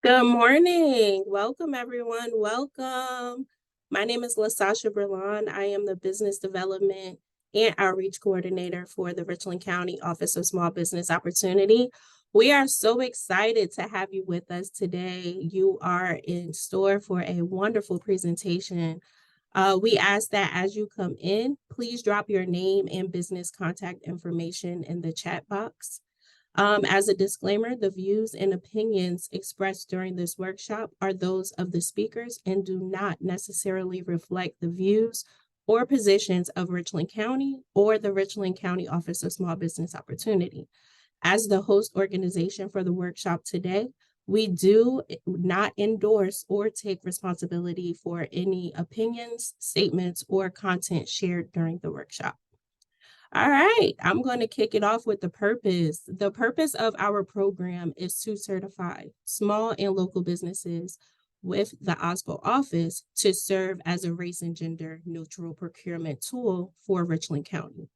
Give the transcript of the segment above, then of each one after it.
Good morning. Welcome, everyone. Welcome. My name is LaSasha Berlon. I am the Business Development and Outreach Coordinator for the Richland County Office of Small Business Opportunity. We are so excited to have you with us today. You are in store for a wonderful presentation. We ask that as you come in, please drop your name and business contact information in the chat box. As a disclaimer, the views and opinions expressed during this workshop are those of the speakers and do not necessarily reflect the views or positions of Richland County or the Richland County Office of Small Business Opportunity. As the host organization for the workshop today, we do not endorse or take responsibility for any opinions, statements, or content shared during the workshop. All right, I'm going to kick it off with the purpose. The purpose of our program is to certify small and local businesses with the OSBO office to serve as a race and gender neutral procurement tool for Richland County.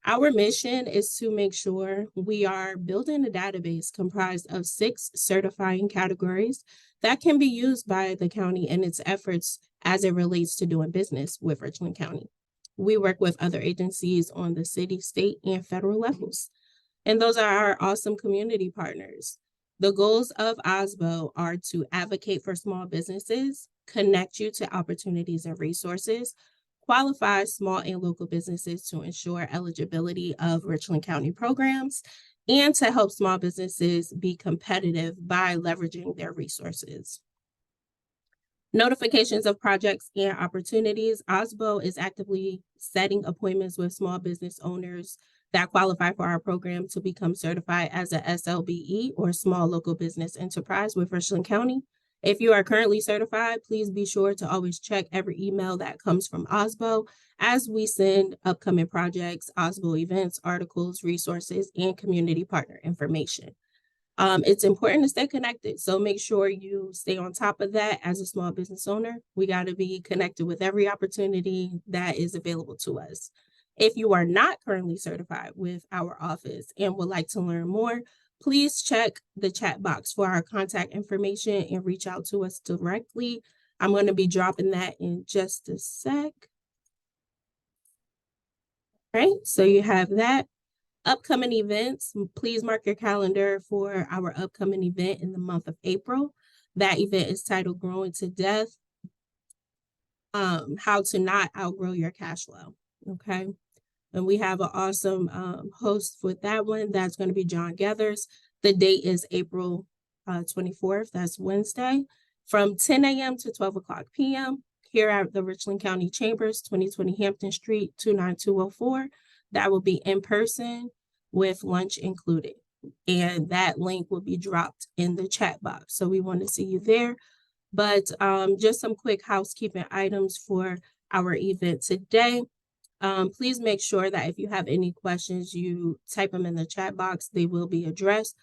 Our mission is to make sure we are building a database comprised of 6 certifying categories that can be used by the county in its efforts as it relates to doing business with Richland County. We work with other agencies on the city, state, and federal levels. And those are our awesome community partners. The goals of OSBO are to advocate for small businesses, connect you to opportunities and resources, qualify small and local businesses to ensure eligibility of Richland County programs, and to help small businesses be competitive by leveraging their resources. Notifications of projects and opportunities. OSBO is actively setting appointments with small business owners that qualify for our program to become certified as a SLBE or small local business enterprise with Richland County. If you are currently certified, please be sure to always check every email that comes from OSBO as we send upcoming projects, OSBO events, articles, resources, and community partner information. It's important to stay connected, so make sure you stay on top of that as a small business owner. We got to be connected with every opportunity that is available to us. If you are not currently certified with our office and would like to learn more, please check the chat box for our contact information and reach out to us directly. I'm going to be dropping that in just a sec. All right, so you have that. Upcoming events, please mark your calendar for our upcoming event in the month of April. That event is titled Growing to Death, How to Not Outgrow Your Cash Flow, okay? And we have an awesome host for that one. That's going to be John Gathers. The date is April 24th, that's Wednesday, from 10 a.m. to 12 o'clock p.m. here at the Richland County Chambers, 2020 Hampton Street, 29204. That will be in person with lunch included. And that link will be dropped in the chat box. So we want to see you there. But just some quick housekeeping items for our event today. Please make sure that if you have any questions, you type them in the chat box. They will be addressed.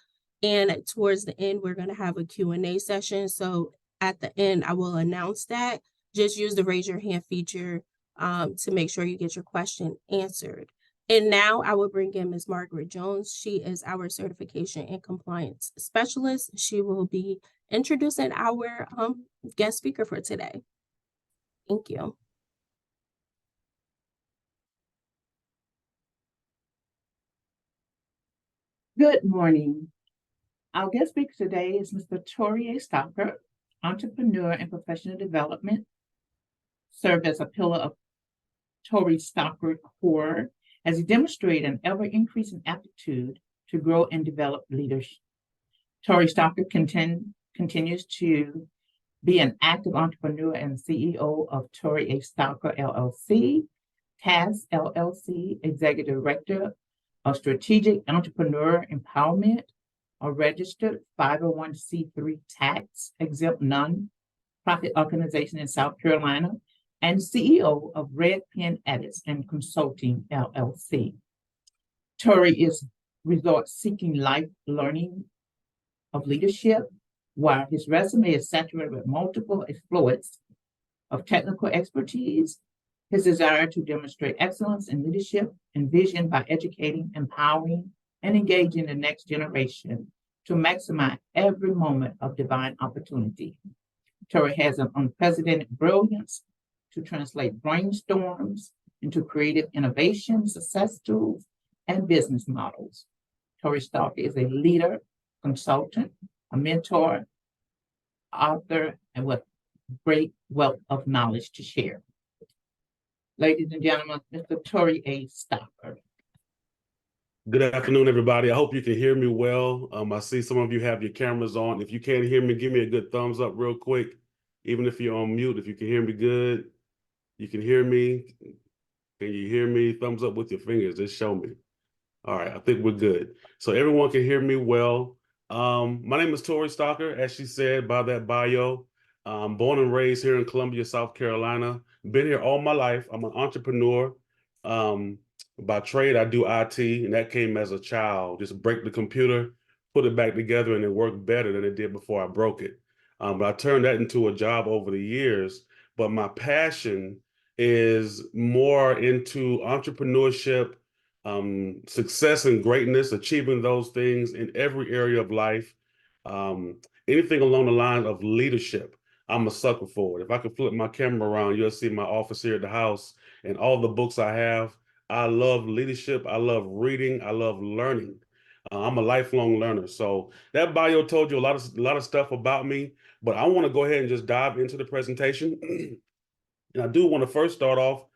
And towards the end, we're going to have a Q&A session. So at the end, I will announce that. Just use the raise your hand feature to make sure you get your question answered. And now I will bring in Ms. Margaret Jones. She is our certification and compliance specialist. She will be introducing our guest speaker for today. Thank you. Good morning. Our guest speaker today is Mr. Torre Stocker, entrepreneur and professional development, served as a pillar of Torre Stocker Core as he demonstrated an ever-increasing aptitude to grow and develop leaders. Torre Stocker continues to be an active entrepreneur and CEO of Torre Stocker LLC, TAS LLC, Executive Director of Strategic Entrepreneur Empowerment, a registered 501c3 tax-exempt non-profit organization in South Carolina, and CEO of Red Pen Edits and Consulting, LLC. Torre is result-seeking life learning of leadership, while his resume is saturated with multiple exploits of technical expertise. His desire to demonstrate excellence in leadership and vision by educating, empowering, and engaging the next generation to maximize every moment of divine opportunity. Torre has an unprecedented brilliance to translate brainstorms into creative innovations, success tools, and business models. Torre Stalker is a leader, consultant, a mentor, author, and with great wealth of knowledge to share. Ladies and gentlemen, Mr. Torre A. Stalker. Good afternoon, everybody. I hope you can hear me well. I see some of you have your cameras on. If you can't hear me, give me a good thumbs up real quick. Even if you're on mute, if you can hear me good, you can hear me. Can you hear me? Thumbs up with your fingers. Just show me. All right, I think we're good. So everyone can hear me well. My name is Torre Stalker, as she said by that bio. Born and raised here in Columbia, South Carolina. Been here all my life. I'm an entrepreneur. By trade, I do IT, and that came as a child. Just break the computer, put it back together, and it worked better than it did before I broke it. But I turned that into a job over the years. But my passion is more into entrepreneurship, success and greatness, achieving those things in every area of life. Anything along the line of leadership, I'm a sucker for it. If I could flip my camera around, you'll see my office here at the house and all the books I have. I love leadership. I love reading. I love learning. I'm a lifelong learner. So that bio told you a lot of stuff about me, but I want to go ahead and just dive into the presentation. And I do want to first start off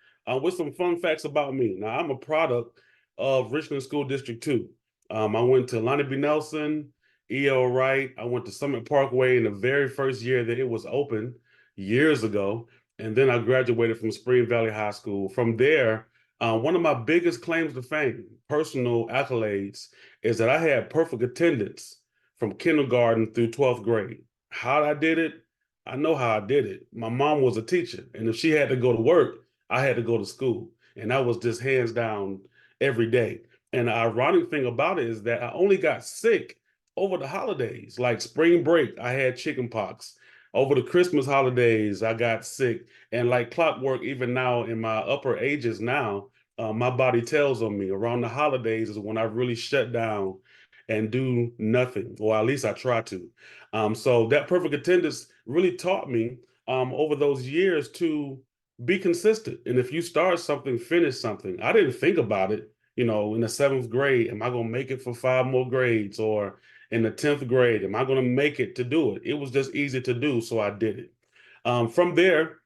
with some fun facts about me. Now, I'm a product of Richland School District 2. I went to Lonnie B. Nelson, E.L. Wright. I went to Summit Parkway in the very first year that it was open years ago. And then I graduated from Spring Valley High School. From there, one of my biggest claims to fame, personal accolades, is that I had perfect attendance from kindergarten through 12th grade. How I did it? I know how I did it. My mom was a teacher, and if she had to go to work, I had to go to school. And that was just hands down every day. And the ironic thing about it is that I only got sick over the holidays, like spring break, I had chicken pox. Over the Christmas holidays, I got sick. And like clockwork, even now in my upper ages now, my body tells on me around the holidays is when I really shut down and do nothing, or at least I try to. So that perfect attendance really taught me over those years to be consistent. And if you start something, finish something. I didn't think about it, in the 7th grade, am I going to make it for 5 more grades? Or in the 10th grade, am I going to make it to do it? It was just easy to do, so I did it. From there,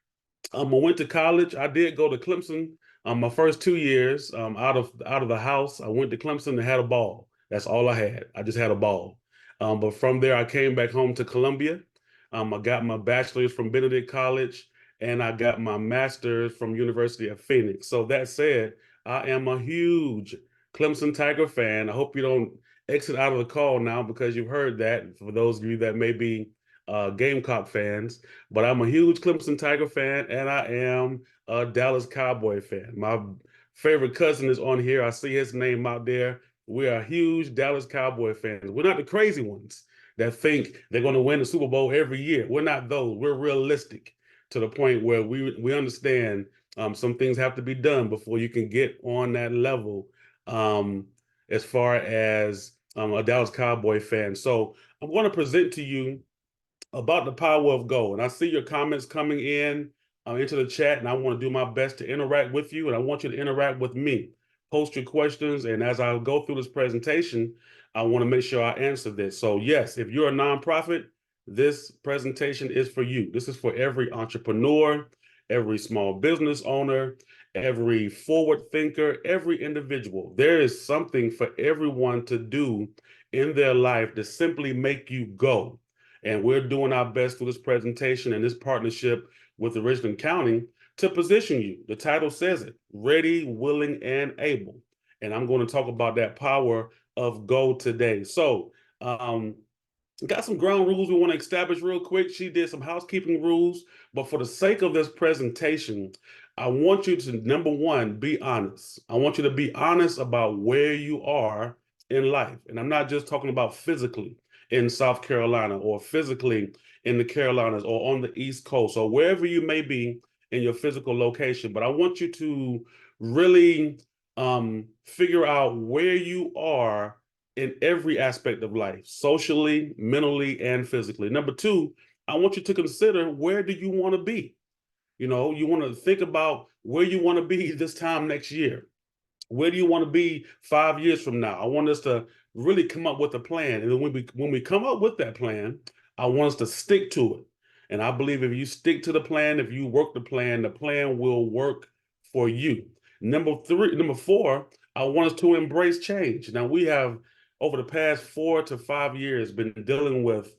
I went to college. I did go to Clemson. My first 2 years out of the house, I went to Clemson and had a ball. That's all I had. I just had a ball. But from there, I came back home to Columbia. I got my bachelor's from Benedict College, and I got my master's from University of Phoenix. So that said, I am a huge Clemson Tiger fan. I hope you don't exit out of the call now because you've heard that. For those of you that may be Gamecock fans, but I'm a huge Clemson Tiger fan, and I am a Dallas Cowboy fan. My favorite cousin is on here. I see his name out there. We are huge Dallas Cowboy fans. We're not the crazy ones that think they're going to win the Super Bowl every year. We're not those. We're realistic to the point where we understand some things have to be done before you can get on that level as far as a Dallas Cowboy fan. So I'm going to present to you about the power of go. And I see your comments coming in into the chat, and I want to do my best to interact with you, and I want you to interact with me. Post your questions, and as I go through this presentation, I want to make sure I answer this. So yes, if you're a nonprofit, this presentation is for you. This is for every entrepreneur, every small business owner, every forward thinker, every individual. There is something for everyone to do in their life to simply make you go. And we're doing our best through this presentation and this partnership with the Richland County to position you. The title says it, ready, willing, and able. And I'm going to talk about that power of go today. So got some ground rules we want to establish real quick. She did some housekeeping rules, but for the sake of this presentation, I want you to, number one, be honest. I want you to be honest about where you are in life. And I'm not just talking about physically in South Carolina or physically in the Carolinas or on the East Coast or wherever you may be in your physical location. But I want you to really figure out where you are in every aspect of life, socially, mentally, and physically. Number two, I want you to consider, where do you want to be? You know, you want to think about where you want to be this time next year. Where do you want to be 5 years from now? I want us to really come up with a plan. And then when we come up with that plan, I want us to stick to it. And I believe if you stick to the plan, if you work the plan will work for you. Number four, I want us to embrace change. Now, we have, over the past 4 to 5 years, been dealing with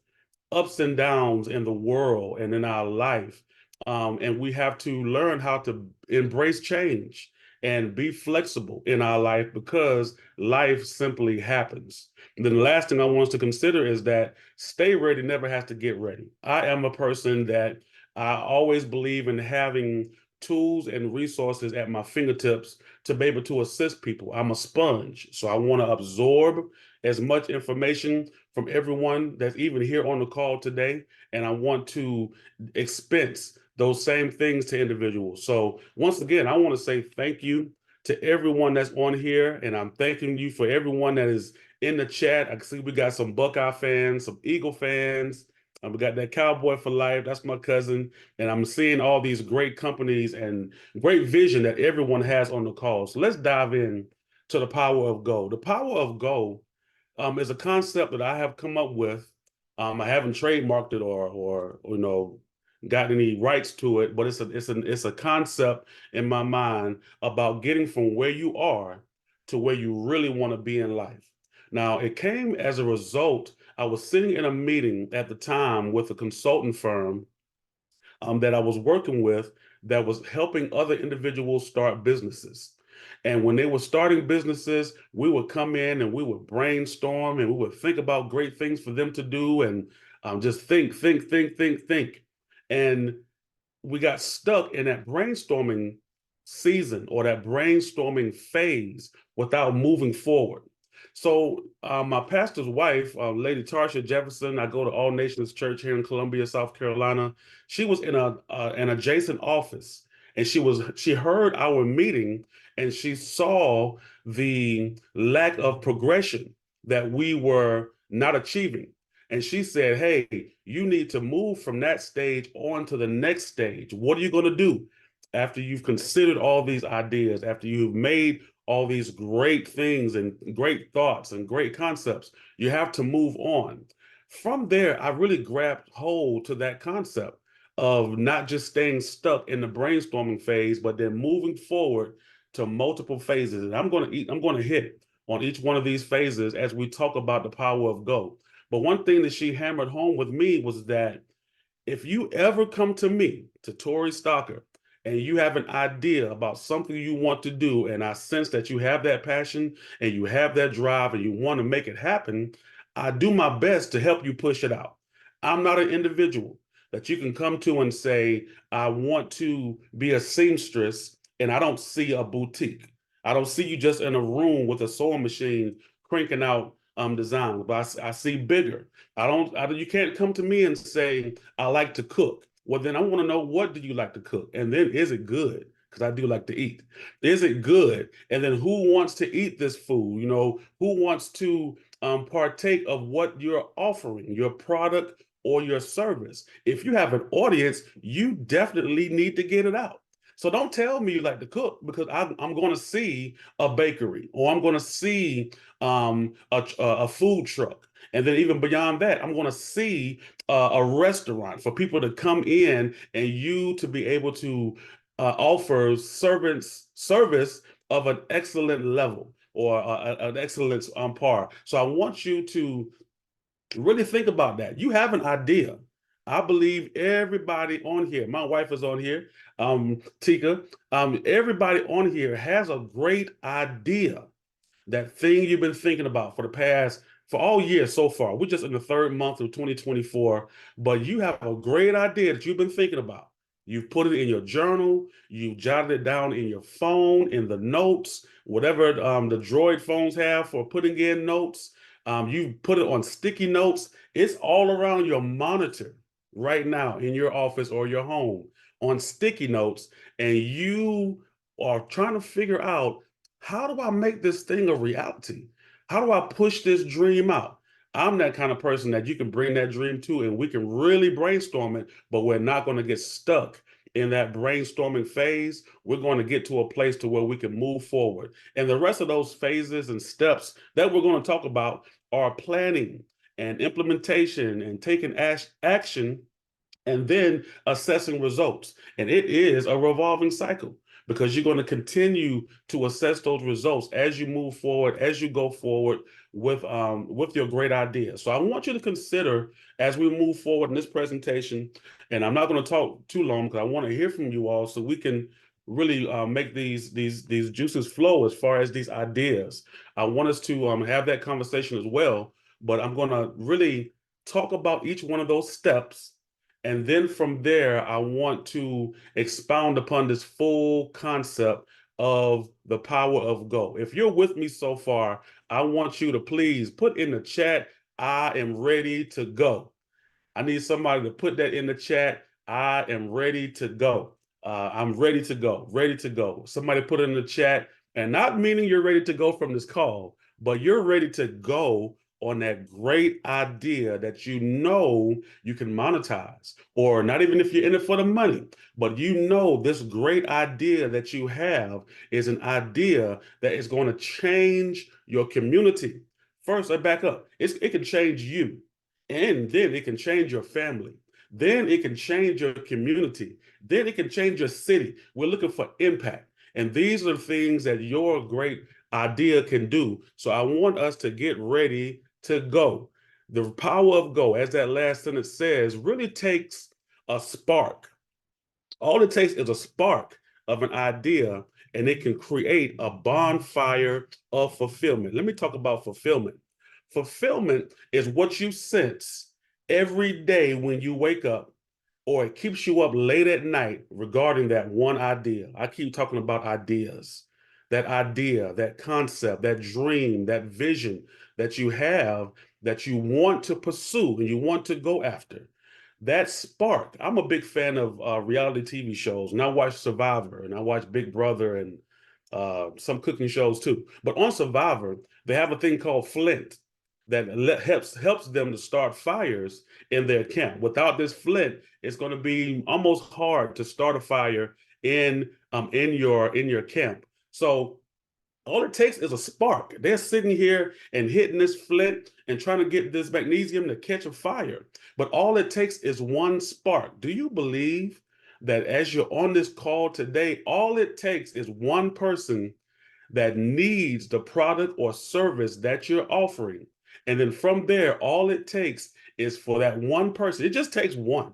ups and downs in the world and in our life. And we have to learn how to embrace change and be flexible in our life, because life simply happens. And then the last thing I want us to consider is that stay ready never has to get ready. I am a person that I always believe in having tools and resources at my fingertips to be able to assist people. I'm a sponge, so I want to absorb as much information from everyone that's even here on the call today, and I want to expense those same things to individuals. So once again, I want to say thank you to everyone that's on here, and I'm thanking you for everyone that is in the chat. I can see we got some Buckeye fans, some Eagle fans. We got that Cowboy for Life. That's my cousin. And I'm seeing all these great companies and great vision that everyone has on the call. So let's dive in to the power of go. The power of go is a concept that I have come up with. I haven't trademarked it or got any rights to it, but it's a concept in my mind about getting from where you are to where you really want to be in life. Now, it came as a result. I was sitting in a meeting at the time with a consultant firm that I was working with, that was helping other individuals start businesses. And when they were starting businesses, we would come in and we would brainstorm and we would think about great things for them to do, and just think. And we got stuck in that brainstorming season or that brainstorming phase without moving forward. So my pastor's wife, Lady Tarsha Jefferson, I go to All Nations Church here in Columbia, South Carolina. She was in an adjacent office, and she heard our meeting, and she saw the lack of progression that we were not achieving. And she said, "Hey, you need to move from that stage on to the next stage. What are you going to do after you've considered all these ideas, after you've made all these great things and great thoughts and great concepts? You have to move on." From there, I really grabbed hold to that concept of not just staying stuck in the brainstorming phase, but then moving forward to multiple phases. And I'm going to hit on each one of these phases as we talk about the power of go. But one thing that she hammered home with me was that if you ever come to me, to Torre Stalker, and you have an idea about something you want to do, and I sense that you have that passion and you have that drive and you want to make it happen, I do my best to help you push it out. I'm not an individual that you can come to and say, "I want to be a seamstress," and I don't see a boutique. I don't see you just in a room with a sewing machine cranking out design, but I see bigger. You can't come to me and say, "I like to cook." Well, then I want to know, what do you like to cook? And then, is it good? Because I do like to eat. Is it good? And then, who wants to eat this food? Who wants to partake of what you're offering, your product or your service? If you have an audience, you definitely need to get it out. So don't tell me you like to cook, because I'm going to see a bakery, or I'm going to see a food truck. And then even beyond that, I'm going to see a restaurant for people to come in and you to be able to offer service of an excellent level, or an excellence on par. So I want you to really think about that. You have an idea. I believe everybody on here, my wife is on here, Tika, everybody on here has a great idea, that thing you've been thinking about for all year so far. We're just in the third month of 2024, but you have a great idea that you've been thinking about. You've put it in your journal, you jotted it down in your phone, in the notes, whatever the Droid phones have for putting in notes. You put it on sticky notes. It's all around your monitor right now in your office or your home on sticky notes, and you are trying to figure out, how do I make this thing a reality? How do I push this dream out? I'm that kind of person that you can bring that dream to and we can really brainstorm it, but we're not going to get stuck in that brainstorming phase. We're going to get to a place to where we can move forward. And the rest of those phases and steps that we're going to talk about are planning and implementation and taking action and then assessing results. And it is a revolving cycle because you're going to continue to assess those results as you move forward, as you go forward with your great idea. So I want you to consider as we move forward in this presentation, and I'm not going to talk too long because I want to hear from you all so we can really make these juices flow as far as these ideas. I want us to have that conversation as well, but I'm going to really talk about each one of those steps, and then from there, I want to expound upon this full concept of the power of go. If you're with me so far, I want you to please put in the chat, I am ready to go. I need somebody to put that in the chat. I am ready to go. I'm ready to go, ready to go. Somebody put it in the chat, and not meaning you're ready to go from this call, but you're ready to go on that great idea that you know you can monetize, or not even if you're in it for the money, but you know this great idea that you have is an idea that is going to change your community. First, I back up. It can change you. And then it can change your family. Then it can change your community. Then it can change your city. We're looking for impact. And these are things that your great idea can do. So I want us to get ready to go. The power of go, as that last sentence says, really takes a spark. All it takes is a spark of an idea, and it can create a bonfire of fulfillment. Let me talk about fulfillment. Fulfillment is what you sense every day when you wake up, or it keeps you up late at night regarding that one idea. I keep talking about ideas. That idea, that concept, that dream, that vision that you have that you want to pursue and you want to go after. That spark. I'm a big fan of reality TV shows, and I watch Survivor, and I watch Big Brother, and some cooking shows too. But on Survivor, they have a thing called Flint that helps them to start fires in their camp. Without this Flint, it's going to be almost hard to start a fire in your camp. So all it takes is a spark. They're sitting here and hitting this flint and trying to get this magnesium to catch a fire. But all it takes is one spark. Do you believe that as you're on this call today, all it takes is one person that needs the product or service that you're offering? And then from there, all it takes is for that one person, it just takes one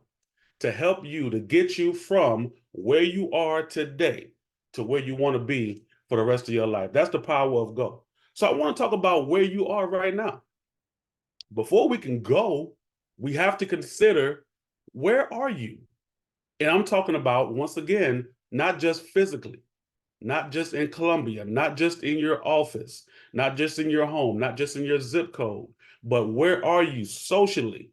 to help you to get you from where you are today to where you want to be for the rest of your life. That's the power of go. So I want to talk about where you are right now. Before we can go, we have to consider, where are you? And I'm talking about, once again, not just physically, not just in Columbia, not just in your office, not just in your home, not just in your zip code, but where are you socially,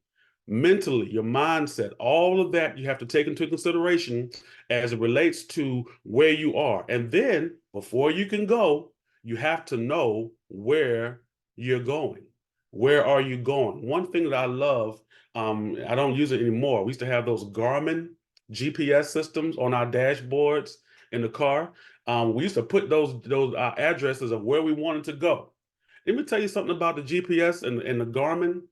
mentally, your mindset, all of that you have to take into consideration as it relates to where you are. And then before you can go, you have to know where you're going. Where are you going? One thing that I love, I don't use it anymore. We used to have those Garmin GPS systems on our dashboards in the car. We used to put those addresses of where we wanted to go. Let me tell you something about the GPS and the Garmin.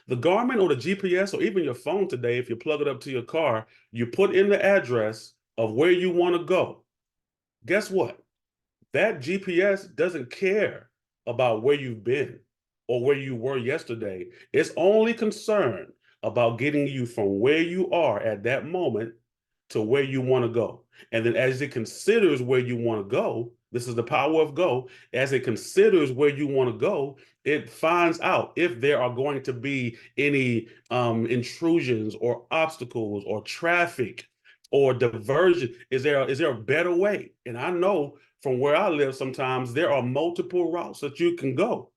The Garmin or the GPS or even your phone today, if you plug it up to your car, you put in the address of where you want to go. Guess what? That GPS doesn't care about where you've been or where you were yesterday. It's only concerned about getting you from where you are at that moment to where you want to go. And then as it considers where you want to go, this is the power of go. As it considers where you want to go, it finds out if there are going to be any intrusions or obstacles or traffic or diversion. Is there a better way? And I know from where I live, sometimes there are multiple routes that you can go.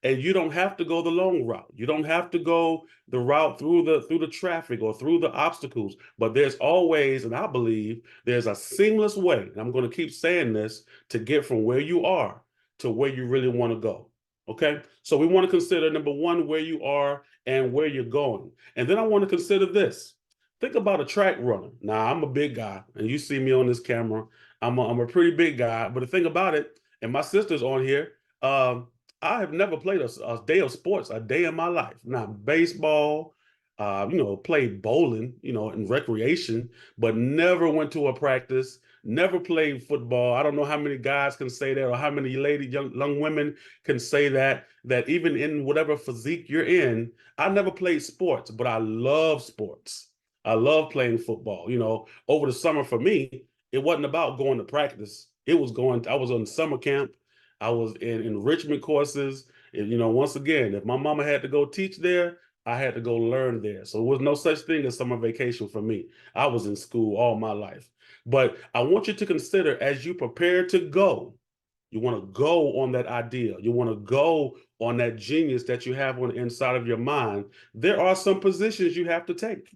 And you don't have to go the long route. You don't have to go the route through the traffic or through the obstacles. But there's always, and I believe there's a seamless way, and I'm going to keep saying this, to get from where you are to where you really want to go. Okay, so we want to consider number one, where you are and where you're going. And then I want to consider this. Think about a track runner. Now, I'm a big guy, and you see me on this camera. I'm a pretty big guy, but the thing about it, and my sister's on here, I have never played a day of sports a day in my life. Now, baseball, played bowling, in recreation, but never went to a practice, never played football. I don't know how many guys can say that or how many young women can say that even in whatever physique you're in. I never played sports, but I love sports. I love playing football. Over the summer for me, it wasn't about going to practice. I was on summer camp. I was in enrichment courses. And, once again, if my mama had to go teach there, I had to go learn there. So there was no such thing as summer vacation for me. I was in school all my life. But I want you to consider, as you prepare to go, you want to go on that idea. You want to go on that genius that you have on the inside of your mind. There are some positions you have to take.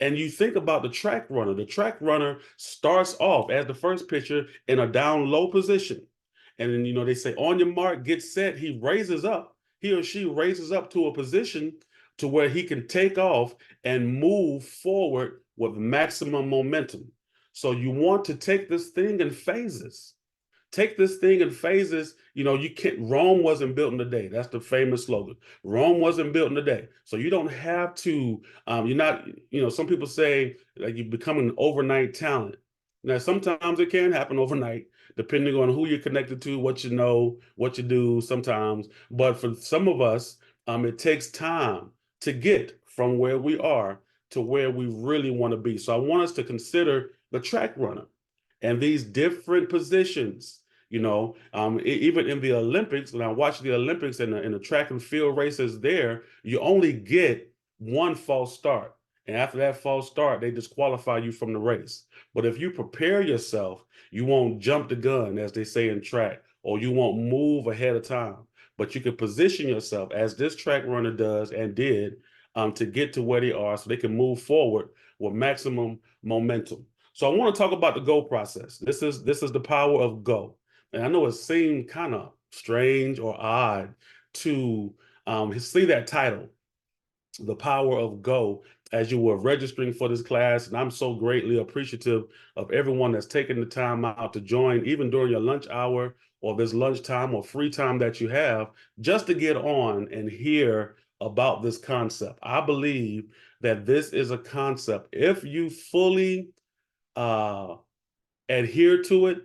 And you think about the track runner. The track runner starts off as the first pitcher in a down low position. And then, they say on your mark, get set. He or she raises up to a position to where he can take off and move forward with maximum momentum. So you want to take this thing in phases. Take this thing in phases. You can't, Rome wasn't built in a day. That's the famous slogan. Rome wasn't built in a day. So you don't have to, you're not, some people say like you become an overnight talent. Now, sometimes it can happen overnight, depending on who you're connected to, what you know, what you do sometimes. But for some of us, it takes time to get from where we are to where we really want to be. So I want us to consider the track runner and these different positions. Even in the Olympics, when I watch the Olympics and the track and field races there, you only get one false start. And after that false start, they disqualify you from the race. But if you prepare yourself, you won't jump the gun, as they say in track, or you won't move ahead of time. But you can position yourself, as this track runner does and did, to get to where they are so they can move forward with maximum momentum. So I want to talk about the go process. This is the power of go. And I know it seemed kind of strange or odd to see that title, The Power of Go, as you were registering for this class. And I'm so greatly appreciative of everyone that's taken the time out to join, even during your lunch hour or this lunchtime or free time that you have, just to get on and hear about this concept. I believe that this is a concept, if you fully adhere to it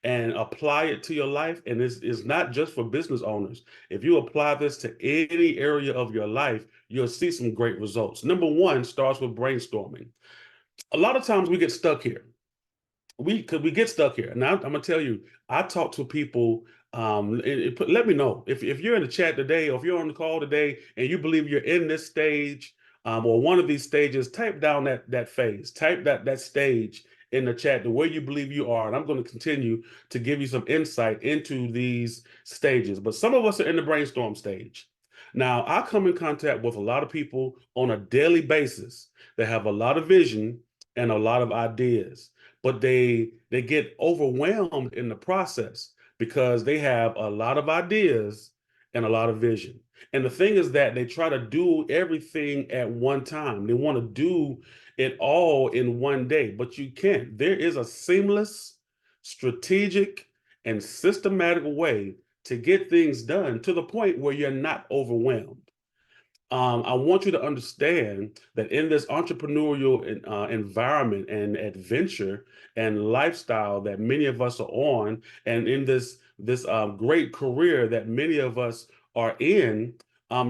and apply it to your life, and it's not just for business owners. If you apply this to any area of your life, you'll see some great results. Number one starts with brainstorming. A lot of times we get stuck here. We get stuck here. Now I'm gonna tell you, I talk to people. Let me know if you're in the chat today, or if you're on the call today, and you believe you're in this stage, or one of these stages. Type down that phase. Type that stage in the chat, the way you believe you are, and I'm going to continue to give you some insight into these stages. But some of us are in the brainstorm stage. Now, I come in contact with a lot of people on a daily basis that have a lot of vision and a lot of ideas, but they get overwhelmed in the process because they have a lot of ideas and a lot of vision. And the thing is that they try to do everything at one time. They want to do it all in one day, but you can't. There is a seamless, strategic, and systematic way to get things done to the point where you're not overwhelmed. I want you to understand that in this entrepreneurial environment and adventure and lifestyle that many of us are on, and in this great career that many of us are in,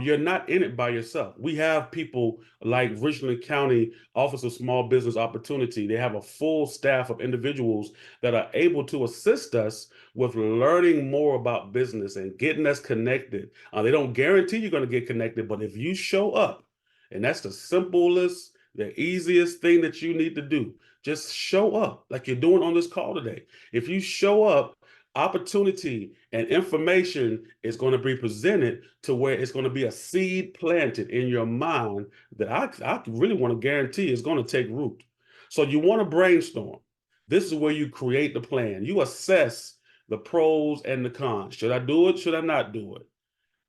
you're not in it by yourself. We have people like Richland County Office of Small Business Opportunity. They have a full staff of individuals that are able to assist us with learning more about business and getting us connected. They don't guarantee you're going to get connected, but if you show up, and that's the simplest, the easiest thing that you need to do, just show up like you're doing on this call today. If you show up, opportunity and information is going to be presented to where it's going to be a seed planted in your mind that I really want to guarantee is going to take root. So you want to brainstorm. This is where you create the plan. You assess the pros and the cons. Should I do it? Should I not do it?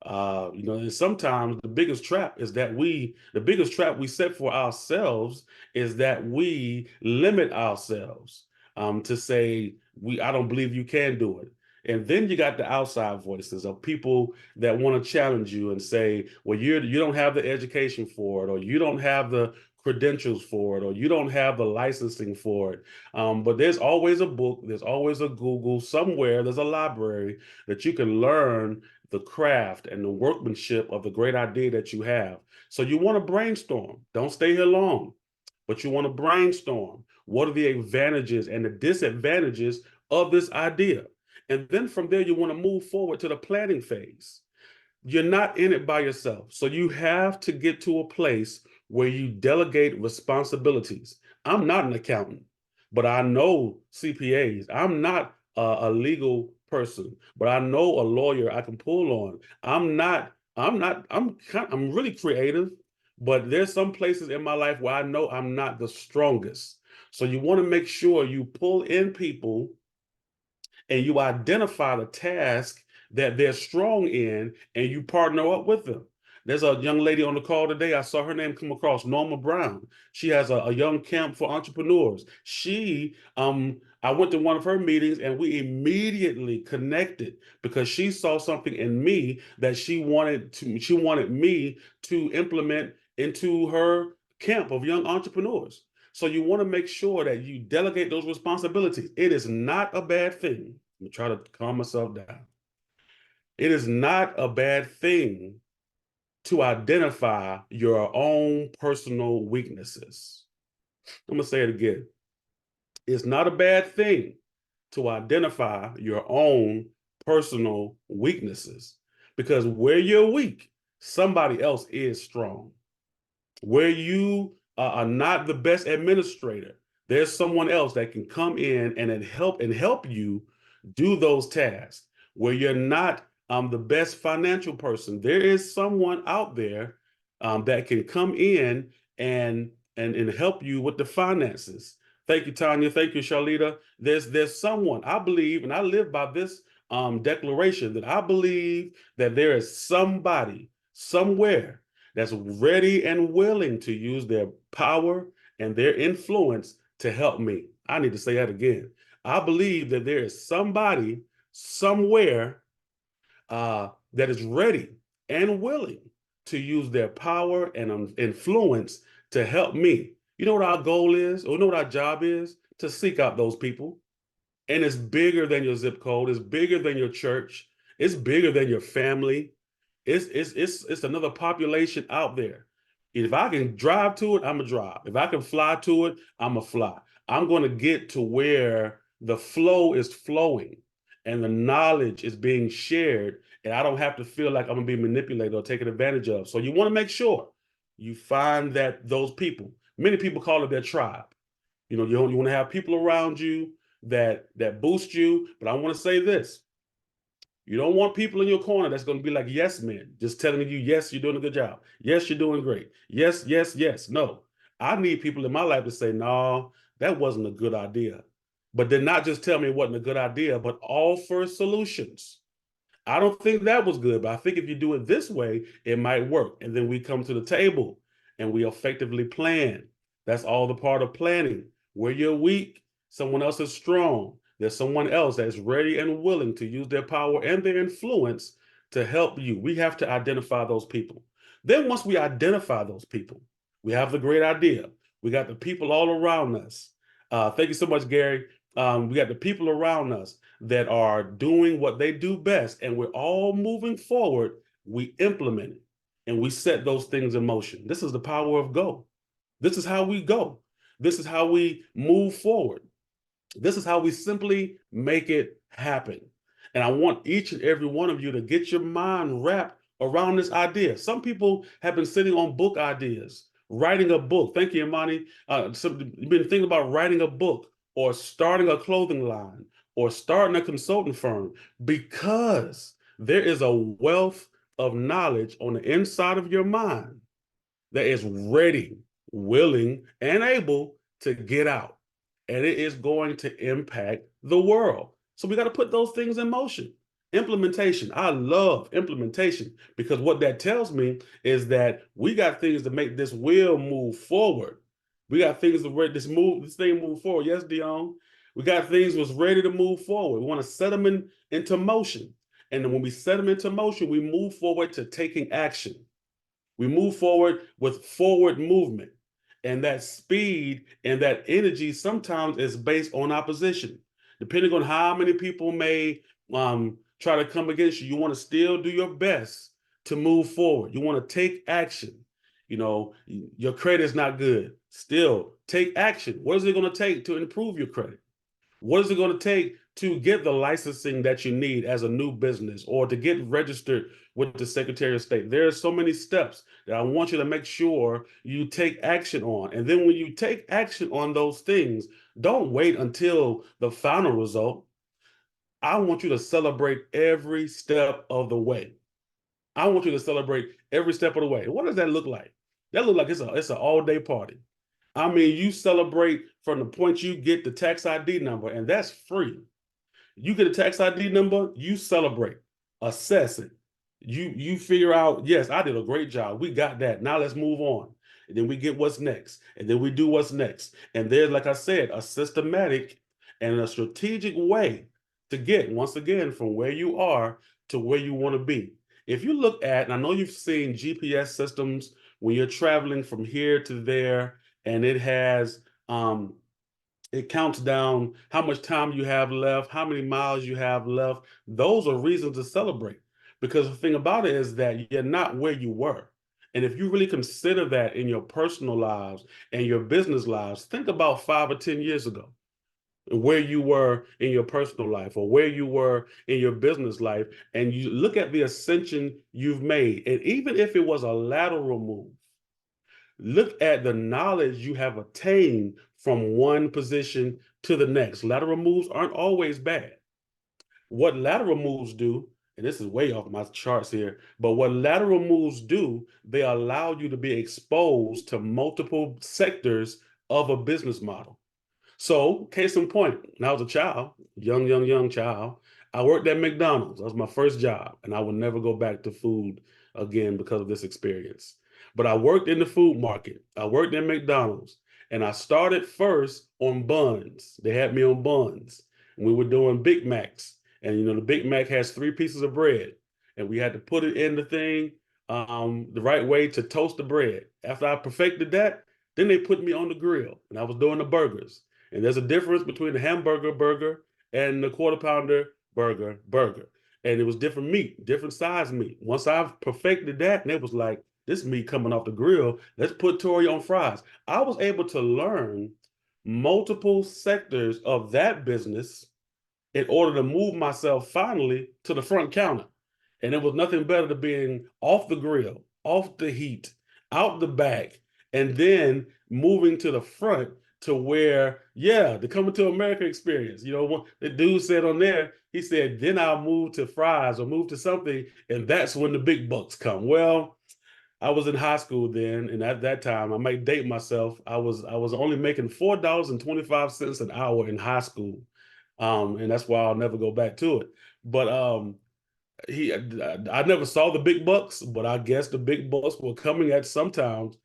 And sometimes the biggest trap we set for ourselves is that we limit ourselves to say, I don't believe you can do it. And then you got the outside voices of people that want to challenge you and say, well, you don't have the education for it, or you don't have the credentials for it, or you don't have the licensing for it. But there's always a book, there's always a Google, somewhere there's a library that you can learn the craft and the workmanship of the great idea that you have. So you want to brainstorm. Don't stay here long, but you want to brainstorm. What are the advantages and the disadvantages of this idea? And then from there, you want to move forward to the planning phase. You're not in it by yourself. So you have to get to a place where you delegate responsibilities. I'm not an accountant, but I know CPAs. I'm not a legal person, but I know a lawyer I can pull on. I'm really creative, but there's some places in my life where I know I'm not the strongest. So you want to make sure you pull in people and you identify the task that they're strong in and you partner up with them. There's a young lady on the call today. I saw her name come across, Norma Brown. She has a young camp for entrepreneurs. I went to one of her meetings and we immediately connected because she saw something in me that she wanted me to implement into her camp of young entrepreneurs. So you want to make sure that you delegate those responsibilities. It is not a bad thing. Let me try to calm myself down. It is not a bad thing to identify your own personal weaknesses. I'm going to say it again. It's not a bad thing to identify your own personal weaknesses because where you're weak, somebody else is strong. Where you are not the best administrator, there's someone else that can come in and help you do those tasks. Where you're not the best financial person, there is someone out there that can come in and help you with the finances. Thank you, Tanya. Thank you, Charlita. There's someone, I believe, and I live by this declaration, that I believe that there is somebody somewhere that's ready and willing to use their power and their influence to help me. I need to say that again. I believe that there is somebody somewhere that is ready and willing to use their power and influence to help me. You know what our goal is, or you know what our job is? To seek out those people. And it's bigger than your zip code. It's bigger than your church. It's bigger than your family. It's another population out there. If I can drive to it, I'm gonna drive. If I can fly to it, I'm gonna fly. I'm gonna get to where the flow is flowing and the knowledge is being shared, and I don't have to feel like I'm gonna be manipulated or taken advantage of. So you want to make sure you find that those people. Many people call it their tribe. You want to have people around you that boost you. But I want to say this: you don't want people in your corner that's going to be like yes men, just telling you, yes, you're doing a good job. Yes, you're doing great. Yes, yes, yes. No, I need people in my life to say, no, that wasn't a good idea. But then not just tell me it wasn't a good idea, but offer solutions. I don't think that was good, but I think if you do it this way, it might work. And then we come to the table and we effectively plan. That's all the part of planning. Where you're weak, someone else is strong. There's someone else that's ready and willing to use their power and their influence to help you. We have to identify those people. Then once we identify those people, we have the great idea. We got the people all around us. Thank you so much, Gary. We got the people around us that are doing what they do best, and we're all moving forward. We implement it and we set those things in motion. This is the power of go. This is how we go. This is how we move forward. This is how we simply make it happen. And I want each and every one of you to get your mind wrapped around this idea. Some people have been sitting on book ideas, writing a book. Thank you, Imani. You've been thinking about writing a book or starting a clothing line or starting a consulting firm because there is a wealth of knowledge on the inside of your mind that is ready, willing, and able to get out. And it is going to impact the world. So we got to put those things in motion. Implementation. I love implementation because what that tells me is that we got things to make this wheel move forward. We got things to ready this thing move forward. Yes, Dion. We got things was ready to move forward. We want to set them into motion. And then when we set them into motion, we move forward to taking action. We move forward with forward movement. And that speed and that energy sometimes is based on opposition. Depending on how many people may try to come against you, you want to still do your best to move forward. You want to take action. You know, your credit is not good. Still take action. What is it going to take to improve your credit? What is it going to take to get the licensing that you need as a new business or to get registered with the Secretary of State? There are so many steps that I want you to make sure you take action on. And then when you take action on those things, don't wait until the final result. I want you to celebrate every step of the way. I want you to celebrate every step of the way. What does that look like? That look like it's an all-day party. I mean, you celebrate from the point you get the tax ID number, and that's free. You get a tax ID number, you celebrate, assess it. You figure out, yes, I did a great job. We got that. Now let's move on. And then we get what's next. And then we do what's next. And there's, like I said, a systematic and a strategic way to get, once again, from where you are to where you want to be. If you look at, and I know you've seen GPS systems when you're traveling from here to there, and it has it counts down how much time you have left, how many miles you have left. Those are reasons to celebrate, because the thing about it is that you're not where you were. And if you really consider that in your personal lives and your business lives, think about 5 or 10 years ago, where you were in your personal life or where you were in your business life, and you look at the ascension you've made. And even if it was a lateral move, look at the knowledge you have attained from one position to the next. Lateral moves aren't always bad. What lateral moves do, and this is way off my charts here, but what lateral moves do, they allow you to be exposed to multiple sectors of a business model. So, case in point, when I was a child, young child, I worked at McDonald's. That was my first job, and I would never go back to food again because of this experience. But I worked in the food market. I worked at McDonald's, and I started first on buns. They had me on buns, and we were doing Big Macs. And, you know, the Big Mac has 3 pieces of bread, and we had to put it in the thing the right way to toast the bread. After I perfected that, then they put me on the grill, and I was doing the burgers. And there's a difference between the hamburger burger and the quarter pounder burger. And it was different meat, different size meat. Once I've perfected that, and it was like, this meat coming off the grill, let's put Torre on fries. I was able to learn multiple sectors of that business in order to move myself finally to the front counter. And it was nothing better than being off the grill, off the heat, out the back, and then moving to the front to where, yeah, the coming to America experience. You know, the dude said on there, he said, then I'll move to fries or move to something, and that's when the big bucks come. Well, I was in high school then, and at that time, I might date myself. I was only making $4.25 an hour in high school, and that's why I'll never go back to it. But I never saw the big bucks, but I guess the big bucks were coming at sometimes.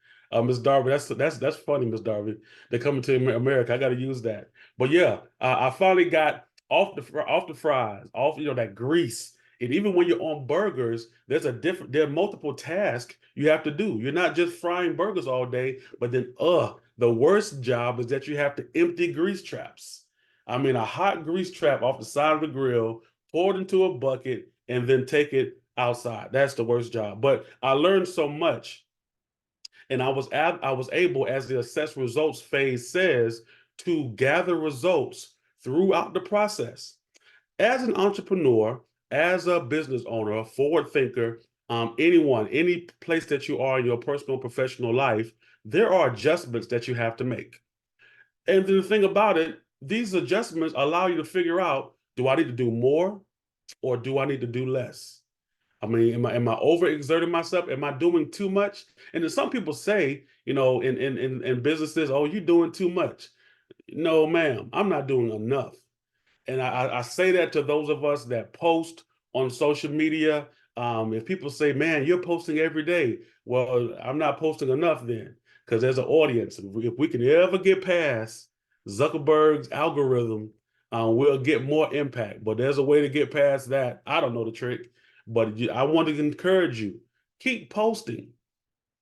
Miss Darby, that's funny, Miss Darby. They're coming to America. I got to use that. But yeah, I finally got off the fries, off that grease. And even when you're on burgers, there are multiple tasks you have to do. You're not just frying burgers all day, but then the worst job is that you have to empty grease traps. I mean, a hot grease trap off the side of the grill, poured into a bucket, and then take it outside. That's the worst job. But I learned so much. And I was able, as the assess results phase says, to gather results throughout the process. As an entrepreneur, as a business owner, a forward thinker, any place that you are in your personal professional life, there are adjustments that you have to make. And the thing about it, these adjustments allow you to figure out, do I need to do more or do I need to do less? I mean, am I overexerting myself? Am I doing too much? And then some people say, in businesses, oh, you're doing too much. No, ma'am, I'm not doing enough. And I say that to those of us that post on social media. If people say, man, you're posting every day, well, I'm not posting enough then, because there's an audience. If we can ever get past Zuckerberg's algorithm, we'll get more impact. But there's a way to get past that. I don't know the trick, but I want to encourage you, keep posting,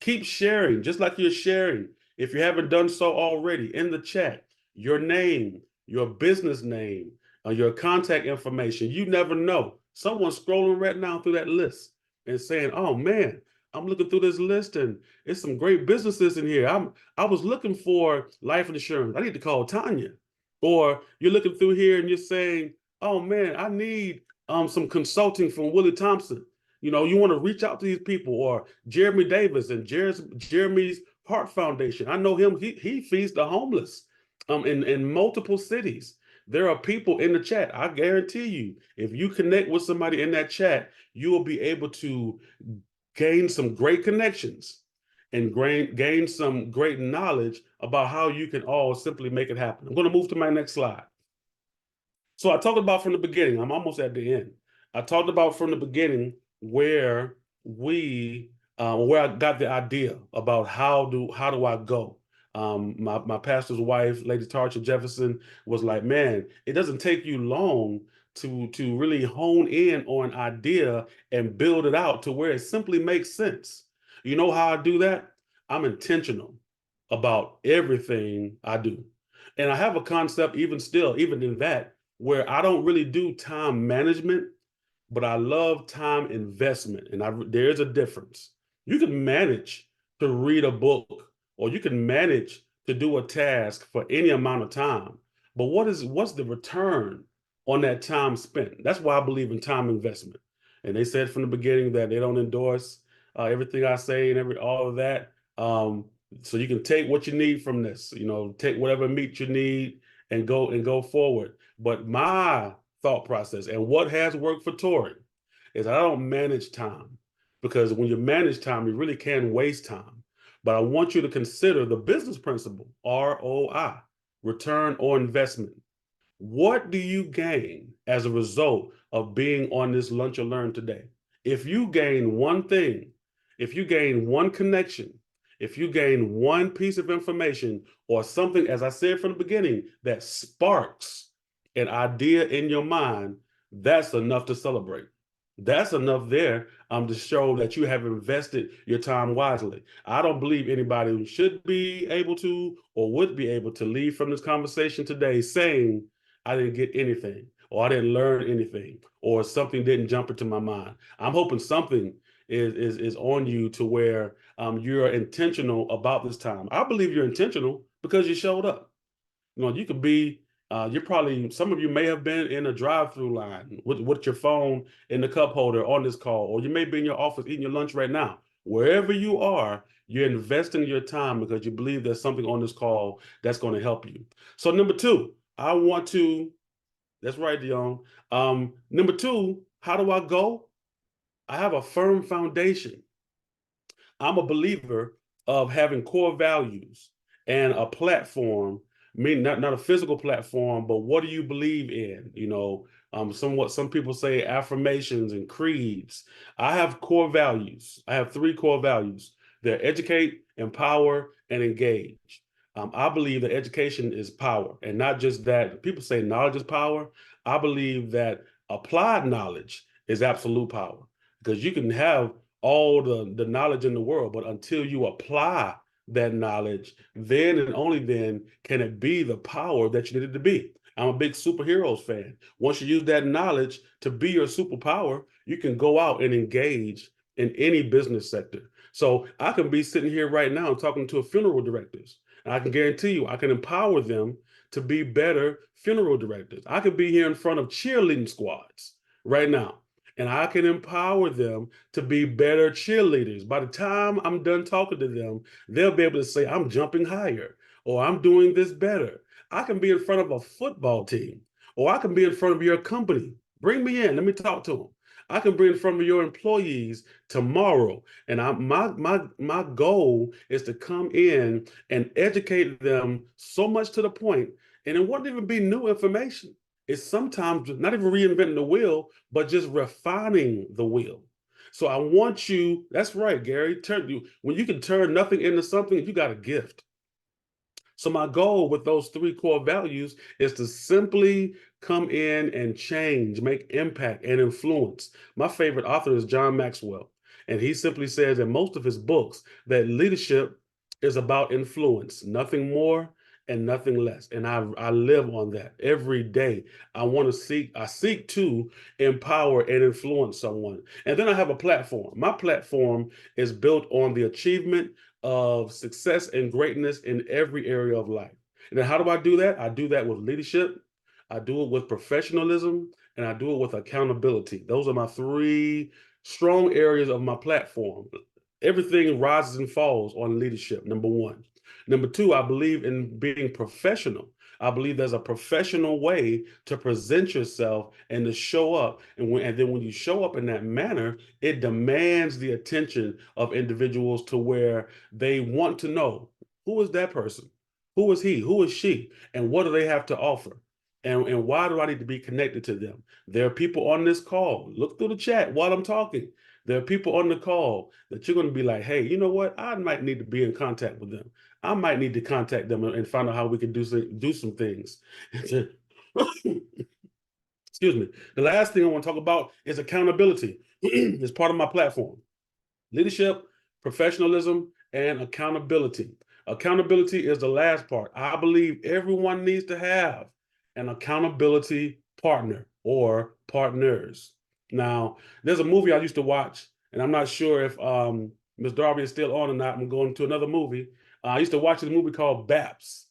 keep sharing, just like you're sharing. If you haven't done so already, in the chat, your name, your business name, your contact information. You never know. Someone's scrolling right now through that list and saying, "Oh man, I'm looking through this list and it's some great businesses in here. I was looking for life insurance. I need to call Tanya." Or you're looking through here and you're saying, "Oh man, I need some consulting from Willie Thompson." You know, you want to reach out to these people, or Jeremy Davis and Jeremy's Heart Foundation. I know him. He feeds the homeless in multiple cities. There are people in the chat. I guarantee you, if you connect with somebody in that chat, you will be able to gain some great connections and gain some great knowledge about how you can all simply make it happen. I'm going to move to my next slide. So I talked about from the beginning, I'm almost at the end. I talked about from the beginning where where I got the idea about how do I go. My pastor's wife, Lady Tarsha Jefferson, was like, man, it doesn't take you long to really hone in on an idea and build it out to where it simply makes sense. You know how I do that? I'm intentional about everything I do. And I have a concept even in that, where I don't really do time management, but I love time investment. And there's a difference. You can manage to read a book, or you can manage to do a task for any amount of time. But what's the return on that time spent? That's why I believe in time investment. And they said from the beginning that they don't endorse everything I say and all of that. So you can take what you need from this, take whatever meat you need and go forward. But my thought process and what has worked for Torre is I don't manage time, because when you manage time, you really can waste time. But I want you to consider the business principle, ROI, return on investment. What do you gain as a result of being on this Lunch or Learn today? If you gain one thing, if you gain one connection, if you gain one piece of information or something, as I said from the beginning, that sparks an idea in your mind, that's enough to celebrate. That's enough there to show that you have invested your time wisely. I don't believe anybody should be able to or would be able to leave from this conversation today saying, I didn't get anything, or I didn't learn anything, or something didn't jump into my mind. I'm hoping something is on you to where you're intentional about this time. I believe you're intentional because you showed up. You could be, some of you may have been in a drive-through line with your phone in the cup holder on this call, or you may be in your office eating your lunch right now. Wherever you are, you're investing your time because you believe there's something on this call that's going to help you. So number two, that's right, Dion. Number two, how do I go? I have a firm foundation. I'm a believer of having core values and a platform, meaning not a physical platform, but what do you believe in? Some people say affirmations and creeds. I have core values. I have three core values. They're educate, empower, and engage. I believe that education is power, and not just that. People say knowledge is power. I believe that applied knowledge is absolute power, because you can have all the knowledge in the world, but until you apply that knowledge, then and only then can it be the power that you need it to be. I'm a big superheroes fan. Once you use that knowledge to be your superpower, you can go out and engage in any business sector. So I can be sitting here right now talking to funeral directors, and I can guarantee you I can empower them to be better funeral directors. I could be here in front of cheerleading squads right now, and I can empower them to be better cheerleaders. By the time I'm done talking to them, they'll be able to say, I'm jumping higher, or I'm doing this better. I can be in front of a football team, or I can be in front of your company. Bring me in, let me talk to them. I can be in front of your employees tomorrow. And my goal is to come in and educate them so much to the point, and it won't even be new information. is sometimes not even reinventing the wheel, but just refining the wheel. So I want you, that's right, Gary, when you can turn nothing into something, you got a gift. So my goal with those three core values is to simply come in and change, make impact and influence. My favorite author is John Maxwell, and he simply says in most of his books that leadership is about influence, nothing more and nothing less. And I live on that every day. I seek to empower and influence someone. And then I have a platform. My platform is built on the achievement of success and greatness in every area of life. And then how do I do that? I do that with leadership, I do it with professionalism, and I do it with accountability. Those are my three strong areas of my platform. Everything rises and falls on leadership, number one. Number two, I believe in being professional. I believe there's a professional way to present yourself and to show up. And then when you show up in that manner, it demands the attention of individuals to where they want to know, who is that person? Who is he? Who is she? And what do they have to offer? And why do I need to be connected to them? There are people on this call. Look through the chat while I'm talking. There are people on the call that you're going to be like, hey, you know what? I might need to be in contact with them. I might need to contact them and find out how we can do some things. Excuse me. The last thing I want to talk about is accountability. It's part of my platform. Leadership, professionalism, and accountability. Accountability is the last part. I believe everyone needs to have an accountability partner or partners. Now, there's a movie I used to watch, and I'm not sure if Ms. Darby is still on or not. I'm going to another movie. I used to watch a movie called BAPS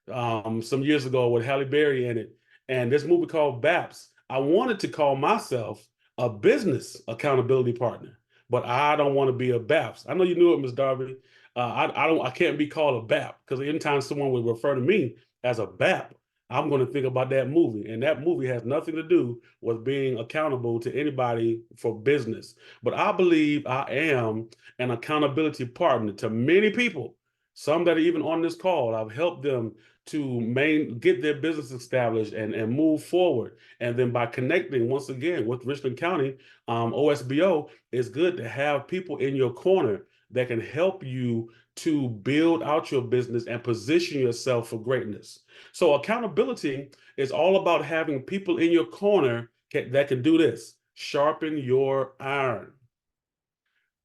some years ago with Halle Berry in it. And this movie called BAPS, I wanted to call myself a business accountability partner, but I don't want to be a BAPS. I know you knew it, Ms. Darby. I can't be called a BAP because anytime someone would refer to me as a BAP, I'm going to think about that movie. And that movie has nothing to do with being accountable to anybody for business. But I believe I am an accountability partner to many people. Some that are even on this call, I've helped them to get their business established and move forward. And then by connecting once again with Richland County, OSBO, it's good to have people in your corner that can help you to build out your business and position yourself for greatness. So accountability is all about having people in your corner that can do this: sharpen your iron.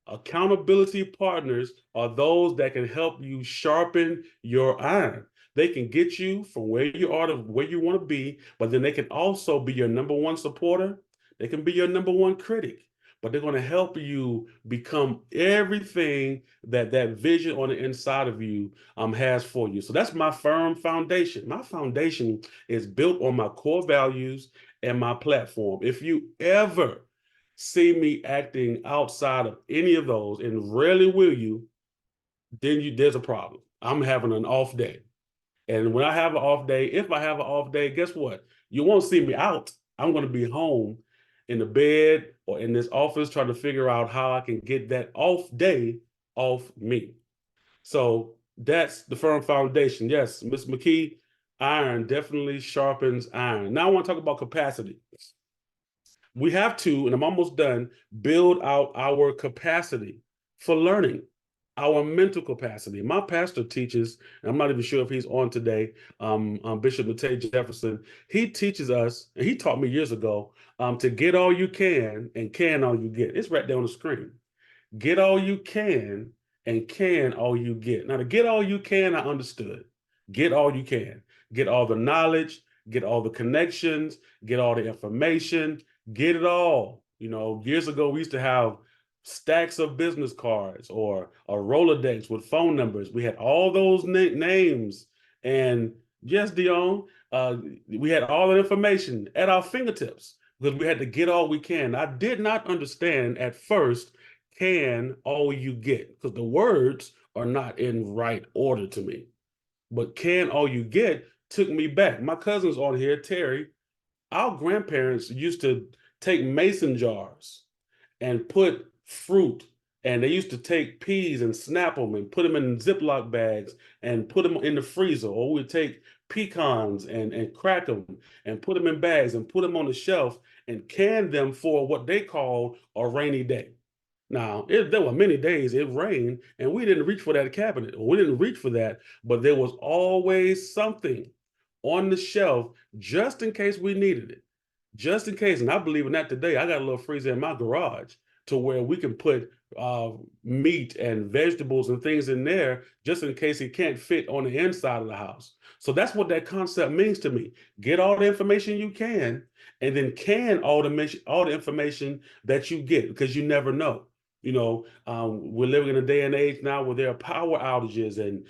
Accountability partners are those that can help you sharpen your iron. They can get you from where you are to where you want to be, but then they can also be your number one supporter. They can be your number one critic, but they're going to help you become everything that that vision on the inside of you has for you. So that's my firm foundation. My foundation is built on my core values and my platform. If you ever see me acting outside of any of those, and rarely will you, then there's a problem. I'm having an off day. And when I have an off day, if I have an off day, guess what? You won't see me out. I'm going to be home in the bed or in this office trying to figure out how I can get that off day off me. So that's the firm foundation. Yes, Ms. McKee, iron definitely sharpens iron. Now I want to talk about capacity. We have to, and I'm almost done, build out our capacity for learning, our mental capacity. My pastor teaches, and I'm not even sure if he's on today, Bishop Matei Jefferson. He teaches us, and he taught me years ago, to get all you can and can all you get. It's right there on the screen. Get all you can and can all you get. Now, to get all you can, I understood. Get all you can. Get all the knowledge, get all the connections, get all the information, get it all. You know, years ago, we used to have stacks of business cards or a Rolodex with phone numbers. We had all those names. And yes, Dion, we had all that information at our fingertips because we had to get all we can. I did not understand at first, can all you get, because the words are not in right order to me. But can all you get took me back. My cousin's on here, Terry. Our grandparents used to take mason jars and put fruit, and they used to take peas and snap them and put them in Ziploc bags and put them in the freezer. Or we'd take pecans and crack them and put them in bags and put them on the shelf and can them for what they call a rainy day. Now, there were many days it rained and we didn't reach for that cabinet, or we didn't reach for that, but there was always something on the shelf just in case we needed it. Just in case, and I believe in that today. I got a little freezer in my garage to where we can put meat and vegetables and things in there just in case it can't fit on the inside of the house. So that's what that concept means to me. Get all the information you can, and then can all the information that you get, because you never know. We're living in a day and age now where there are power outages, and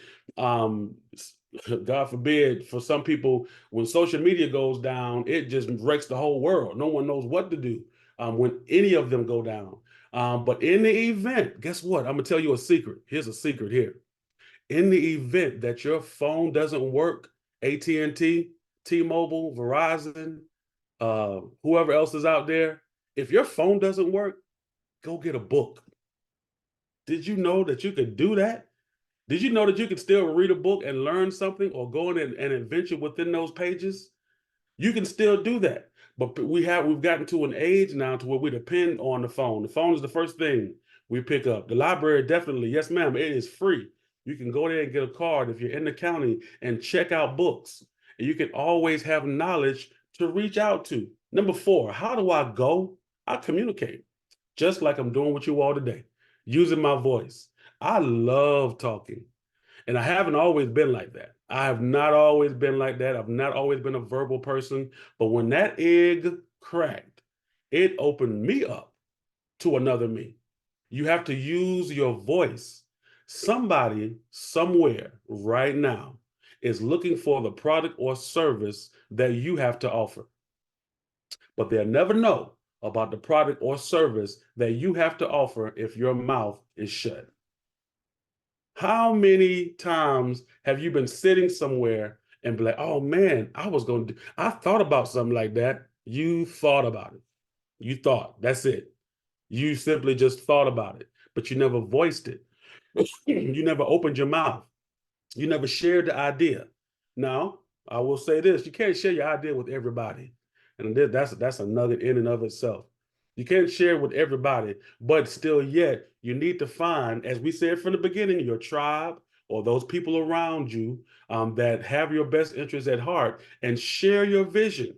God forbid, for some people, when social media goes down, it just wrecks the whole world. No one knows what to do when any of them go down. But in the event, guess what? I'm gonna tell you a secret. Here's a secret here. In the event that your phone doesn't work, AT&T, T-Mobile, Verizon, whoever else is out there, if your phone doesn't work, go get a book. Did you know that you could do that? Did you know that you could still read a book and learn something, or go in and adventure within those pages? You can still do that. But we've gotten to an age now to where we depend on the phone. The phone is the first thing we pick up. The library, definitely, yes, ma'am, it is free. You can go there and get a card if you're in the county and check out books. And you can always have knowledge to reach out to. Number 4, how do I go? I communicate, just like I'm doing with you all today, using my voice. I love talking. And I haven't always been like that. I have not always been like that. I've not always been a verbal person. But when that egg cracked, it opened me up to another me. You have to use your voice. Somebody somewhere right now is looking for the product or service that you have to offer. But they'll never know about the product or service that you have to offer if your mouth is shut. How many times have you been sitting somewhere and be like, oh man, I thought about something like that. You thought about it. You thought, that's it. You simply just thought about it, but you never voiced it. You never opened your mouth. You never shared the idea. Now, I will say this, you can't share your idea with everybody. And that's another in and of itself. You can't share with everybody, but still yet, you need to find, as we said from the beginning, your tribe or those people around you that have your best interests at heart, and share your vision.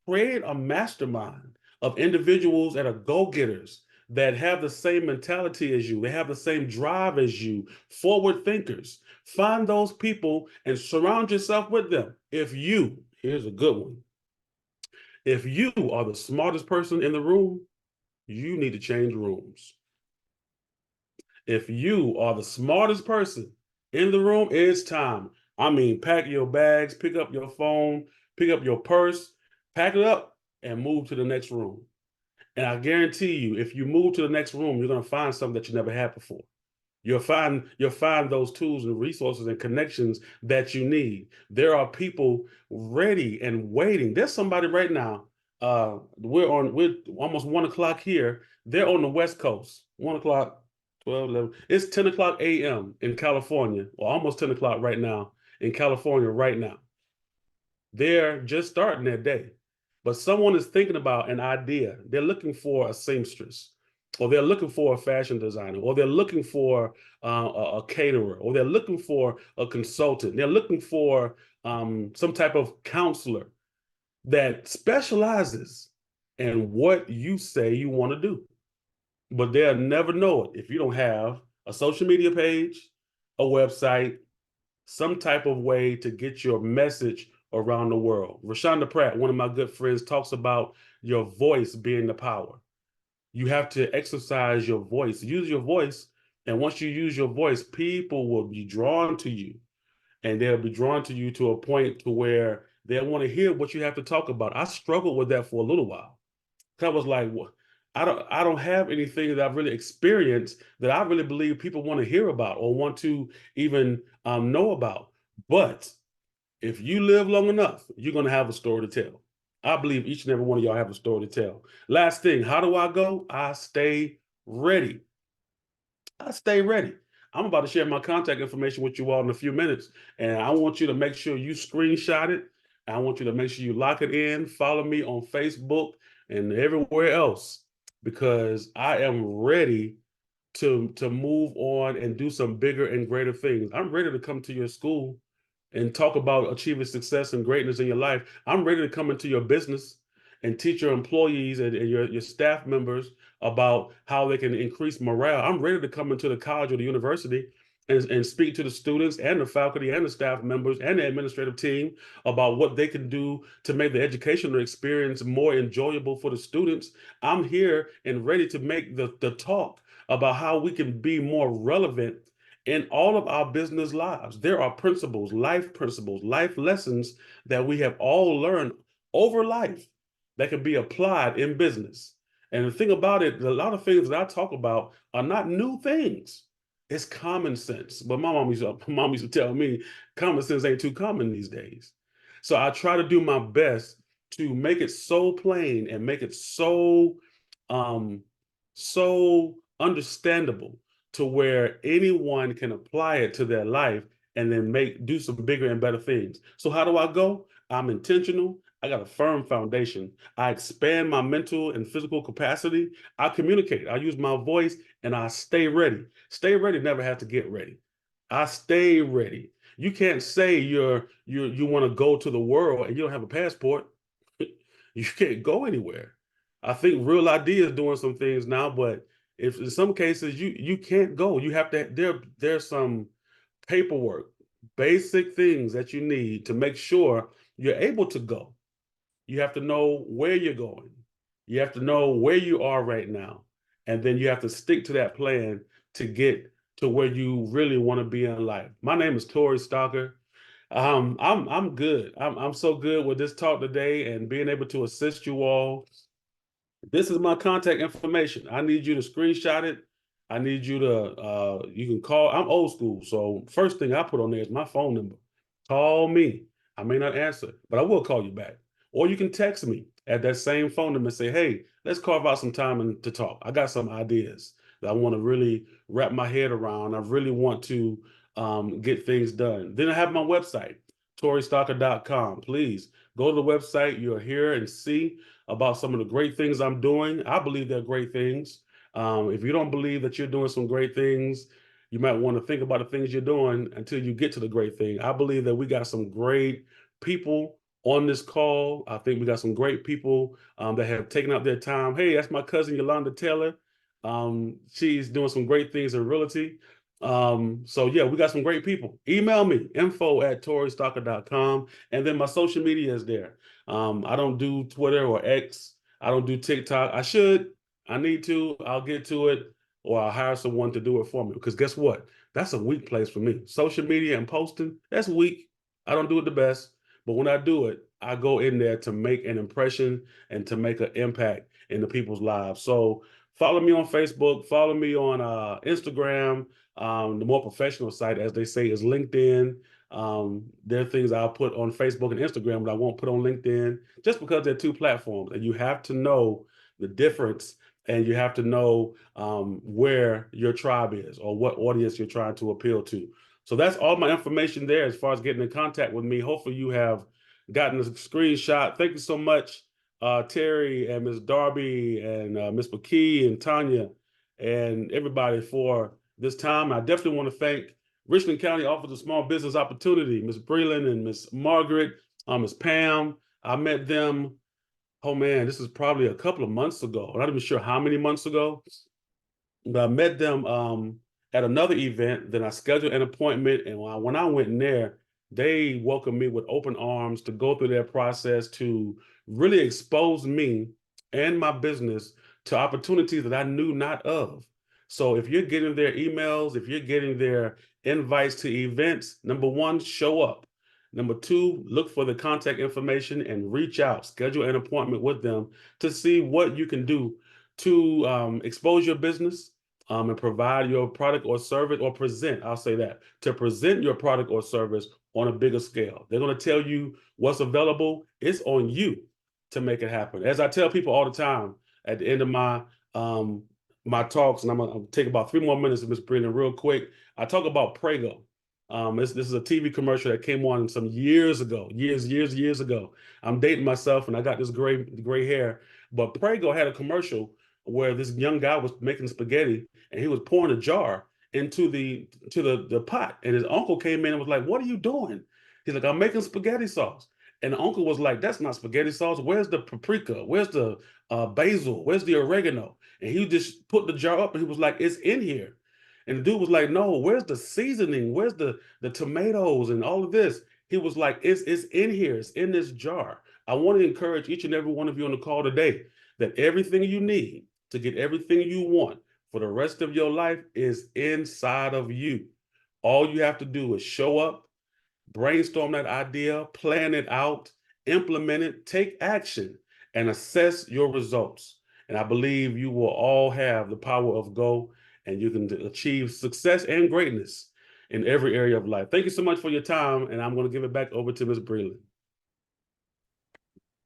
Create a mastermind of individuals that are go-getters, that have the same mentality as you, they have the same drive as you, forward thinkers. Find those people and surround yourself with them. Here's a good one. If you are the smartest person in the room, you need to change rooms. If you are the smartest person in the room, it's time. I mean, pack your bags, pick up your phone, pick up your purse, pack it up, and move to the next room. And I guarantee you, if you move to the next room, you're going to find something that you never had before. You'll find those tools and resources and connections that you need. There are people ready and waiting. There's somebody right now. We're almost 1 o'clock here. They're on the West Coast. 1 o'clock, 12, 11. It's 10 o'clock a.m. in California, or almost 10 o'clock right now in California right now. They're just starting their day. But someone is thinking about an idea. They're looking for a seamstress, or they're looking for a fashion designer, or they're looking for a caterer, or they're looking for a consultant. They're looking for some type of counselor that specializes in what you say you want to do. But they'll never know it if you don't have a social media page, a website, some type of way to get your message around the world. Rashonda Pratt, one of my good friends, talks about your voice being the power. You have to exercise your voice, use your voice. And once you use your voice, people will be drawn to you, and they'll be drawn to you to a point to where they'll want to hear what you have to talk about. I struggled with that for a little while. I was like, well, I don't have anything that I've really experienced that I really believe people want to hear about or want to even know about. But if you live long enough, you're going to have a story to tell. I believe each and every one of y'all have a story to tell. Last thing, how do I go? I stay ready. I stay ready. I'm about to share my contact information with you all in a few minutes. And I want you to make sure you screenshot it. I want you to make sure you lock it in, follow me on Facebook and everywhere else, because I am ready to move on and do some bigger and greater things. I'm ready to come to your school and talk about achieving success and greatness in your life. I'm ready to come into your business and teach your employees and your staff members about how they can increase morale. I'm ready to come into the college or the university and speak to the students and the faculty and the staff members and the administrative team about what they can do to make the educational experience more enjoyable for the students. I'm here and ready to make the talk about how we can be more relevant in all of our business lives. There are principles, life lessons that we have all learned over life that can be applied in business. And the thing about it, a lot of things that I talk about are not new things. It's common sense. But my mom used to tell me common sense ain't too common these days. So I try to do my best to make it so plain and make it um, so understandable to where anyone can apply it to their life and then do some bigger and better things. So how do I go? I'm intentional. I got a firm foundation. I expand my mental and physical capacity. I communicate. I use my voice and I stay ready. Stay ready never have to get ready. I stay ready. You can't say you want to go to the world and you don't have a passport. You can't go anywhere. I think Real ID is doing some things now, but if in some cases you can't go, you have to there's some paperwork, basic things that you need to make sure you're able to go. You have to know where you're going. You have to know where you are right now. And then you have to stick to that plan to get to where you really want to be in life. My name is Torre Stalker. I'm good. I'm so good with this talk today and being able to assist you all. This is my contact information. I need you to screenshot it. I need you to you can call. I'm old school, so first thing I put on there is my phone number. Call me. I may not answer, but I will call you back. Or you can text me at that same phone number and say, hey, let's carve out some time to talk. I got some ideas that I want to really wrap my head around. I really want to get things done. Then I have my website, torrestalker.com. Please go to the website. You'll hear and see about some of the great things I'm doing. I believe they're great things. If you don't believe that you're doing some great things, you might want to think about the things you're doing until you get to the great thing. I believe that we got some great people on this call. I think we got some great people that have taken out their time. Hey, that's my cousin Yolanda Taylor. She's doing some great things in realty. So yeah, we got some great people. Email me, info@torrestalker.com. And then my social media is there. I don't do Twitter or X. I don't do TikTok. I should. I need to. I'll get to it, or I'll hire someone to do it for me. Because guess what? That's a weak place for me. Social media and posting, that's weak. I don't do it the best. But when I do it, I go in there to make an impression and to make an impact in the people's lives. So follow me on Facebook. Follow me on Instagram. The more professional site, as they say, is LinkedIn. There are things I'll put on Facebook and Instagram, but I won't put on LinkedIn just because they're two platforms. And you have to know the difference, and you have to know where your tribe is or what audience you're trying to appeal to. So that's all my information there as far as getting in contact with me. Hopefully you have gotten a screenshot. Thank you so much, Terry and Ms. Darby and Ms. McKee and Tanya and everybody for this time. I definitely want to thank Richland County Office of Small Business Opportunity, Ms. Breland and Ms. Margaret, Ms. Pam. I met them, oh man, this is probably a couple of months ago. I'm not even sure how many months ago, but I met them at another event. Then I scheduled an appointment, and when I went in there, they welcomed me with open arms to go through their process to really expose me and my business to opportunities that I knew not of. So if you're getting their emails, if you're getting their invites to events, number one, show up. Number two, look for the contact information and reach out, schedule an appointment with them to see what you can do to expose your business and provide your product or service, or present, I'll say that, to present your product or service on a bigger scale. They're going to tell you what's available. It's on you to make it happen. As I tell people all the time at the end of my my talks, and I'm gonna take about 3 more minutes of Ms. Breland real quick. I talk about Prego. This is a TV commercial that came on some years ago, years ago. I'm dating myself, and I got this gray hair. But Prego had a commercial where this young guy was making spaghetti, and he was pouring a jar into the pot, and his uncle came in and was like, "What are you doing?" He's like, "I'm making spaghetti sauce." And the uncle was like, "That's not spaghetti sauce. Where's the paprika? Where's the basil? Where's the oregano?" And he just put the jar up and he was like, "It's in here." And the dude was like, "No, where's the seasoning? Where's the tomatoes and all of this?" He was like, it's in here. It's in this jar. I want to encourage each and every one of you on the call today that everything you need to get everything you want for the rest of your life is inside of you. All you have to do is show up, brainstorm that idea, plan it out, implement it, take action, and assess your results. And I believe you will all have the power of go, and you can achieve success and greatness in every area of life. Thank you so much for your time, and I'm going to give it back over to Ms. Breland.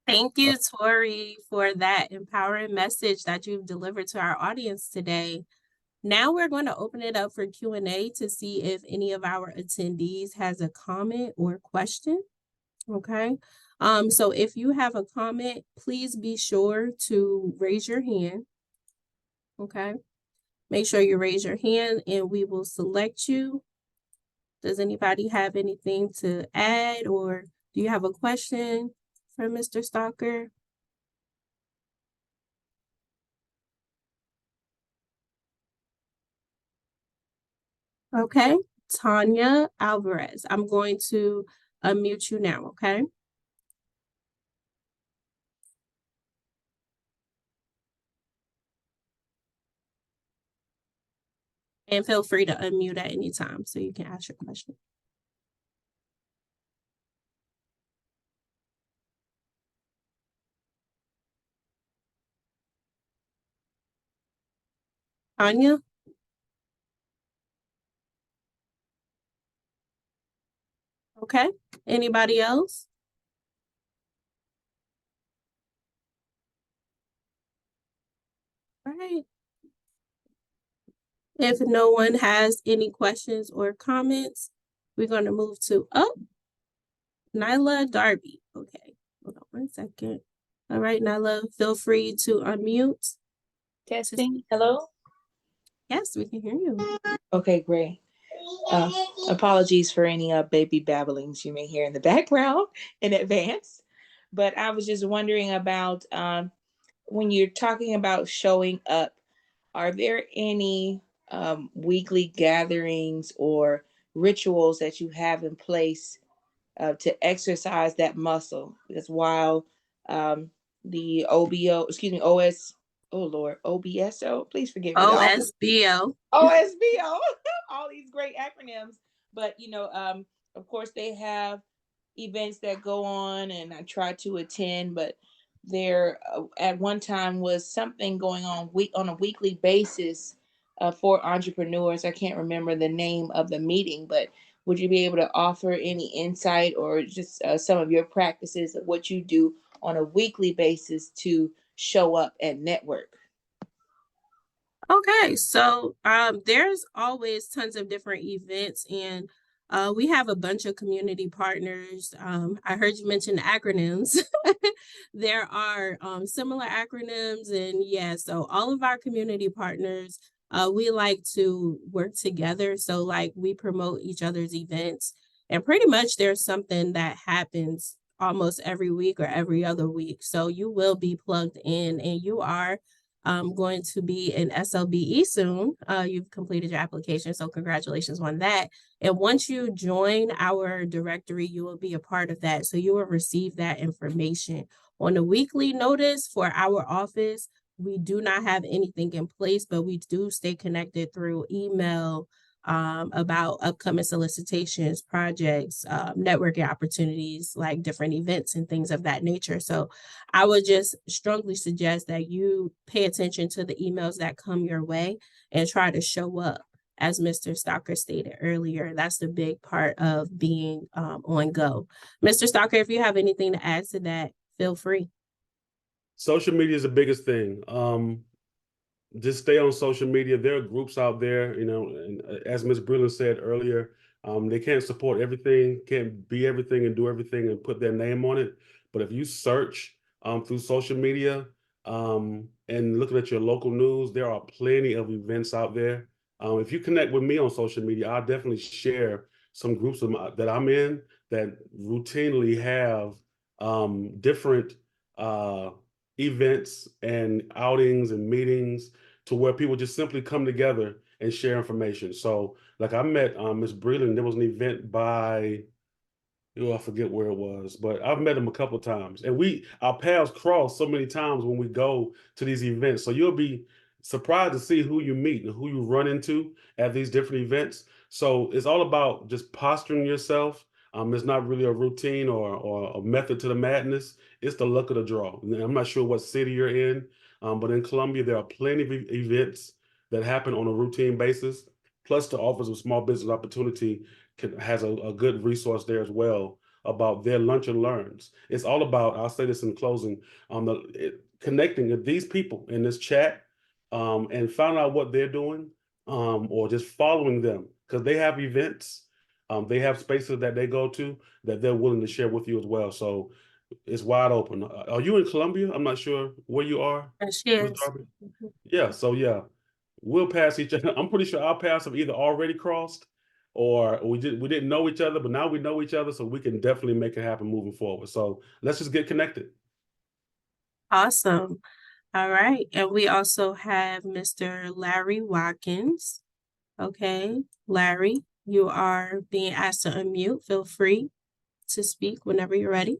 Thank you, Torre, for that empowering message that you've delivered to our audience today. Now we're going to open it up for Q&A to see if any of our attendees has a comment or question. Okay. So if you have a comment, please be sure to raise your hand. Okay. Make sure you raise your hand and we will select you. Does anybody have anything to add, or do you have a question for Mr. Stalker? Okay, Tanya Alvarez. I'm going to unmute you now, okay? And feel free to unmute at any time so you can ask your question. Tanya? Okay, anybody else? All right. If no one has any questions or comments, we're going to move to, Nyla Darby. Okay, hold on 1 second. All right, Nyla, feel free to unmute. Testing. Hello? Yes, we can hear you. Okay, great. Apologies for any baby babblings you may hear in the background in advance. But I was just wondering about when you're talking about showing up, are there any weekly gatherings or rituals that you have in place to exercise that muscle? Because while the OBSO, please forgive me. OSBO. OSBO, all these great acronyms. But, of course, they have events that go on and I try to attend, but there at one time was something going on on a weekly basis for entrepreneurs. I can't remember the name of the meeting, but would you be able to offer any insight or just some of your practices of what you do on a weekly basis to show up and network? Okay, so there's always tons of different events, and we have a bunch of community partners. I heard you mention acronyms. There are similar acronyms, and yeah, so all of our community partners, we like to work together. So like we promote each other's events, and pretty much there's something that happens almost every week or every other week. So you will be plugged in, and you are going to be in SLBE soon. You've completed your application, so congratulations on that. And once you join our directory, you will be a part of that. So you will receive that information. On a weekly notice for our office, we do not have anything in place, but we do stay connected through email about upcoming solicitations, projects, networking opportunities, like different events and things of that nature. So I would just strongly suggest that you pay attention to the emails that come your way and try to show up. As Mr. Stalker stated earlier, that's the big part of being on go. Mr. Stalker, if you have anything to add to that, feel free. Social media is the biggest thing. just stay on social media. There are groups out there, you know, and as Ms. Breland said earlier, they can't support everything, can't be everything and do everything and put their name on it. But if you search through social media and looking at your local news, there are plenty of events out there. If you connect with me on social media, I'll definitely share some groups that I'm in that routinely have different events and outings and meetings to where people just simply come together and share information. So like I met Ms. Breland, there was an event by, oh, I forget where it was, but I've met him a couple of times, and our paths cross so many times when we go to these events. So you'll be surprised to see who you meet and who you run into at these different events. So it's all about just posturing yourself. It's not really a routine or a method to the madness. It's the luck of the draw. And I'm not sure what city you're in, but in Columbia, there are plenty of events that happen on a routine basis. Plus, the Office of Small Business Opportunity has a good resource there as well about their lunch and learns. It's all about, I'll say this in closing, connecting with these people in this chat and find out what they're doing or just following them because they have events, they have spaces that they go to that they're willing to share with you as well. So it's wide open. Are you in Columbia? I'm not sure where you are, Yes, Ms. yes. Darby. Yeah, so yeah, we'll pass each other. I'm pretty sure our paths have either already crossed or we didn't know each other, but now we know each other, so we can definitely make it happen moving forward. So let's just get connected. Awesome. All right. And we also have Mr. Larry Watkins. Okay, Larry, you are being asked to unmute. Feel free to speak whenever you're ready.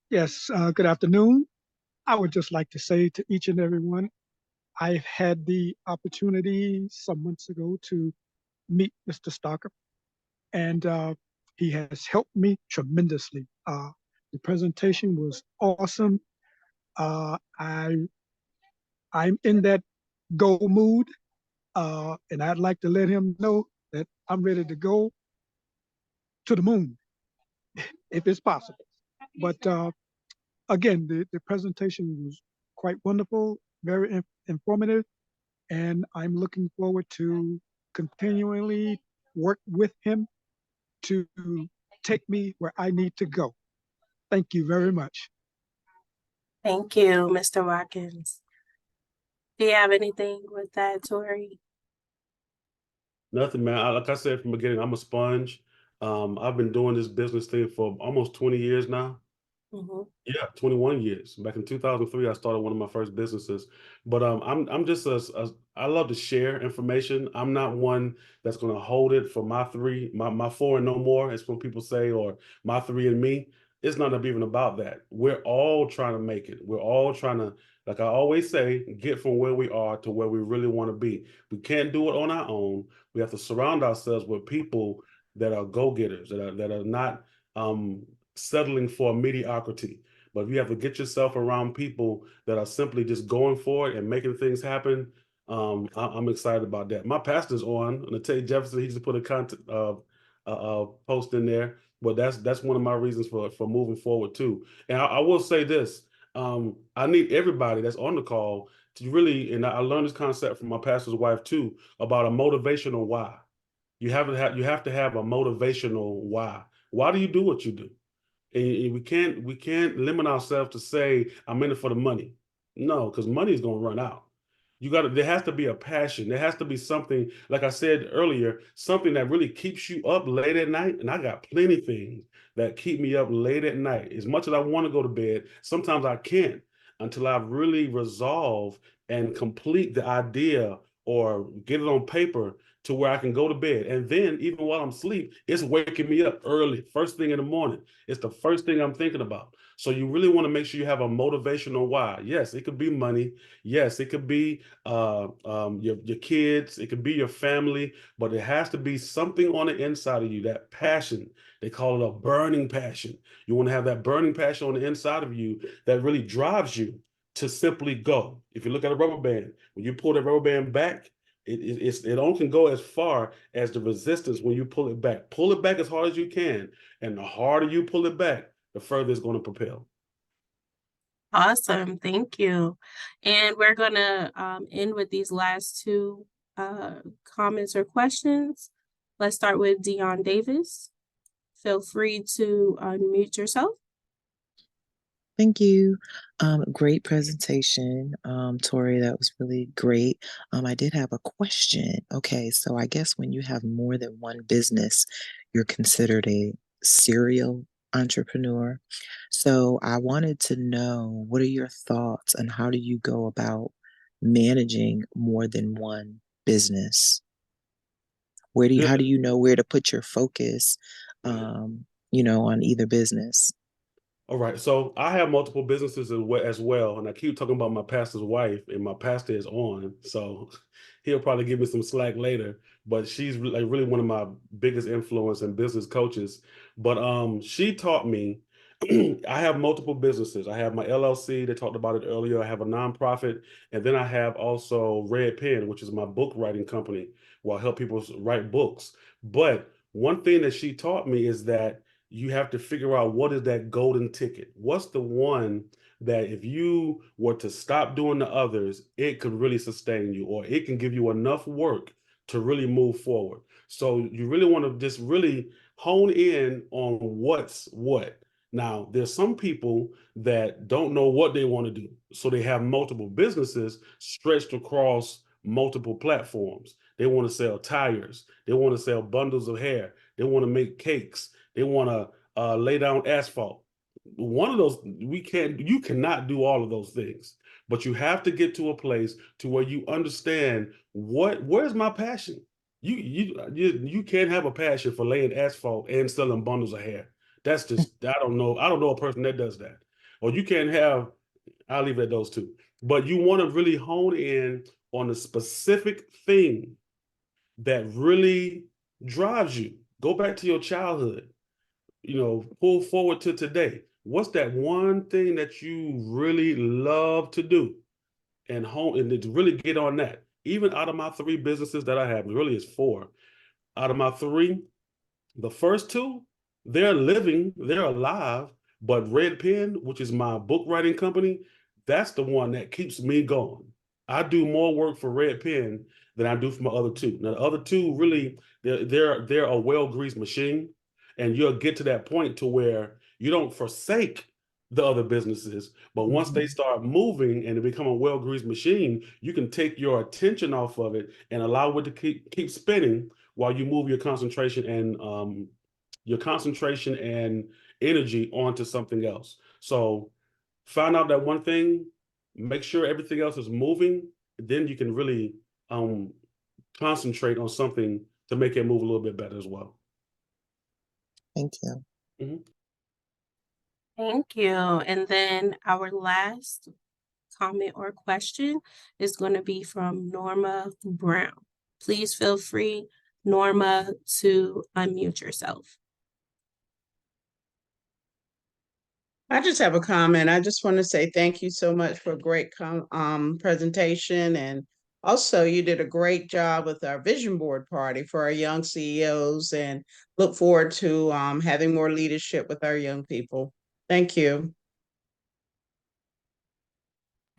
Yes, good afternoon. I would just like to say to each and every one, I've had the opportunity some months ago to meet Mr. Stocker, and he has helped me tremendously. The presentation was awesome. I'm in that go mood, and I'd like to let him know that I'm ready to go to the moon, if it's possible. But again, the presentation was quite wonderful, very informative, and I'm looking forward to continually work with him to take me where I need to go. Thank you very much. Thank you, Mr. Watkins. Do you have anything with that, Tori? Nothing, man. Like I said from the beginning, I'm a sponge. I've been doing this business thing for almost 20 years now. Mm-hmm. Yeah, 21 years. Back in 2003, I started one of my first businesses. But I'm just I love to share information. I'm not one that's going to hold it for my four and no more, as when people say, or my three and me. It's not even about that. We're all trying to make it. We're all trying to, like I always say, get from where we are to where we really want to be. We can't do it on our own. We have to surround ourselves with people that are go-getters, that are not settling for mediocrity. But if you have to get yourself around people that are simply just going for it and making things happen, I'm excited about that. My pastor's on Nate Jefferson. He just put a post in there, but that's one of my reasons for moving forward too. And I will say this: I need everybody that's on the call to really, and I learned this concept from my pastor's wife too, about a motivational why. You have to have a motivational why. Why do you do what you do? And we can't limit ourselves to say I'm in it for the money. No, because money is going to run out. There has to be a passion. There has to be something, like I said earlier, something that really keeps you up late at night. And I got plenty of things that keep me up late at night. As much as I want to go to bed, sometimes I can't until I really resolve and complete the idea or get it on paper to where I can go to bed. And then even while I'm asleep, it's waking me up early, first thing in the morning. It's the first thing I'm thinking about. So you really want to make sure you have a motivational why. Yes, it could be money. Yes, it could be your kids. It could be your family. But it has to be something on the inside of you, that passion. They call it a burning passion. You want to have that burning passion on the inside of you that really drives you to simply go. If you look at a rubber band, when you pull the rubber band back, it only can go as far as the resistance when you pull it back. Pull it back as hard as you can. And the harder you pull it back, the further it's going to propel. Awesome. Thank you. And we're going to end with these last two comments or questions. Let's start with Dion Davis. Feel free to unmute yourself. Thank you. Great presentation, Tori. That was really great. I did have a question. Okay, so I guess when you have more than one business, you're considered a serial entrepreneur. So I wanted to know, what are your thoughts on how do you go about managing more than one business? How do you know where to put your focus, on either business? All right, so I have multiple businesses as well, and I keep talking about my pastor's wife, and my pastor is on, so he'll probably give me some slack later. But she's like really one of my biggest influence and business coaches. But she taught me. I have multiple businesses. I have my LLC. They talked about it earlier. I have a nonprofit, and then I have also Red Pen, which is my book writing company, where I help people write books. But one thing that she taught me is that you have to figure out what is that golden ticket. What's the one that if you were to stop doing the others, it could really sustain you, or it can give you enough work to really move forward. So you really want to just really hone in on what's what. Now, there's some people that don't know what they want to do. So they have multiple businesses stretched across multiple platforms. They want to sell tires. They want to sell bundles of hair. They want to make cakes. They want to lay down asphalt. One of those, you cannot do all of those things, but you have to get to a place to where you understand where's my passion. You can't have a passion for laying asphalt and selling bundles of hair. That's just, I don't know a person that does that. Or you can't have, I'll leave it at those two. But you want to really hone in on a specific thing that really drives you. Go back to your childhood, pull forward to today. What's that one thing that you really love to do, and to really get on that? Even out of my three businesses that I have, really it's four. Out of my three, the first two, they're living, they're alive, but Red Pen, which is my book writing company, that's the one that keeps me going. I do more work for Red Pen than I do for my other two. Now, the other two really, they're a well-greased machine, and you'll get to that point to where you don't forsake the other businesses, but once they start moving and they become a well-greased machine, you can take your attention off of it and allow it to keep spinning while you move your concentration and energy onto something else. So find out that one thing, make sure everything else is moving, then you can really concentrate on something to make it move a little bit better as well. Thank you. Mm-hmm. Thank you. And then our last comment or question is going to be from Norma Brown. Please feel free, Norma, to unmute yourself. I just have a comment. I just want to say thank you so much for a great presentation. And also you did a great job with our vision board party for our young CEOs, and look forward to having more leadership with our young people. Thank you.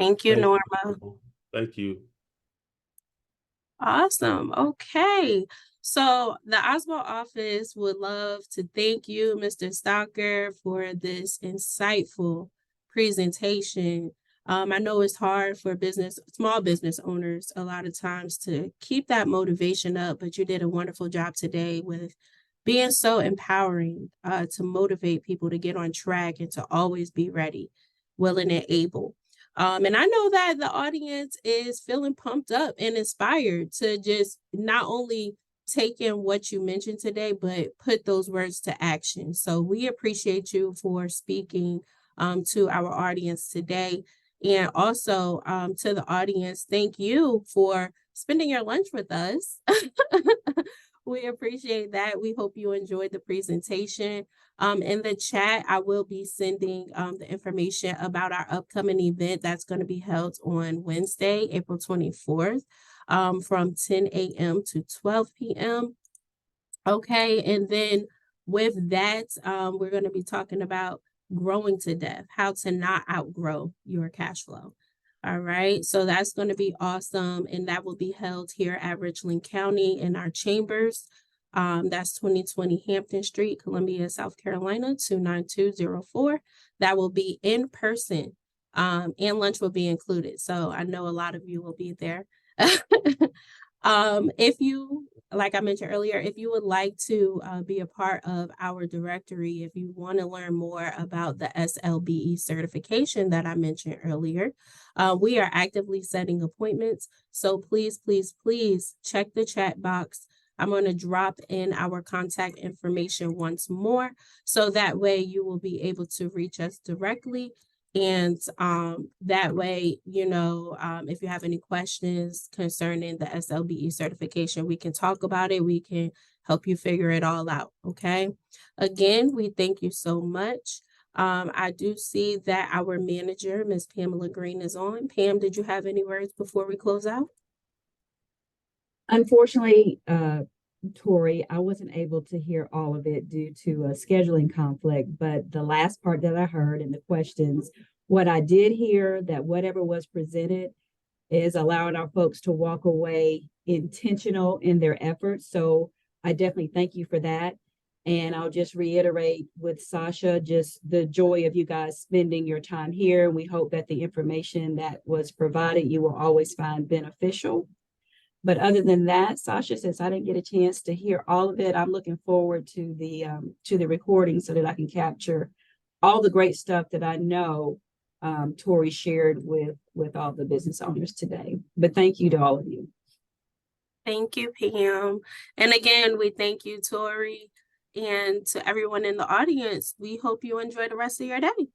Thank you, Norma. Thank you. Awesome. Okay. So the OSBO office would love to thank you, Mr. Stalker, for this insightful presentation. I know it's hard for small business owners a lot of times to keep that motivation up, but you did a wonderful job today with being so empowering to motivate people to get on track and to always be ready, willing, and able. And I know that the audience is feeling pumped up and inspired to just not only take in what you mentioned today, but put those words to action. So we appreciate you for speaking to our audience today. And also to the audience, thank you for spending your lunch with us. We appreciate that. We hope you enjoyed the presentation. In the chat, I will be sending the information about our upcoming event that's going to be held on Wednesday, April 24th, from 10 a.m. to 12 p.m. Okay, and then with that, we're going to be talking about growing to death, how to not outgrow your cash flow. All right, so that's going to be awesome, and that will be held here at Richland County in our chambers. That's 2020 Hampton Street, Columbia, South Carolina, 29204. That will be in person, and lunch will be included. So I know a lot of you will be there. If you, like I mentioned earlier, if you would like to be a part of our directory, if you want to learn more about the SLBE certification that I mentioned earlier, we are actively setting appointments. So please, please, please check the chat box. I'm going to drop in our contact information once more, so that way you will be able to reach us directly. And that way, if you have any questions concerning the SLBE certification, we can talk about it. We can help you figure it all out. Okay. Again, we thank you so much. I do see that our manager, Ms. Pamela Green, is on. Pam, did you have any words before we close out? Unfortunately, Torre, I wasn't able to hear all of it due to a scheduling conflict, but the last part that I heard and the questions, what I did hear, that whatever was presented is allowing our folks to walk away intentional in their efforts. So I definitely thank you for that. And I'll just reiterate with Sasha, just the joy of you guys spending your time here. And we hope that the information that was provided, you will always find beneficial. But other than that, Sasha, since I didn't get a chance to hear all of it, I'm looking forward to the recording so that I can capture all the great stuff that I know Torre shared with all the business owners today. But thank you to all of you. Thank you, Pam. And again, we thank you, Torre, and to everyone in the audience. We hope you enjoy the rest of your day.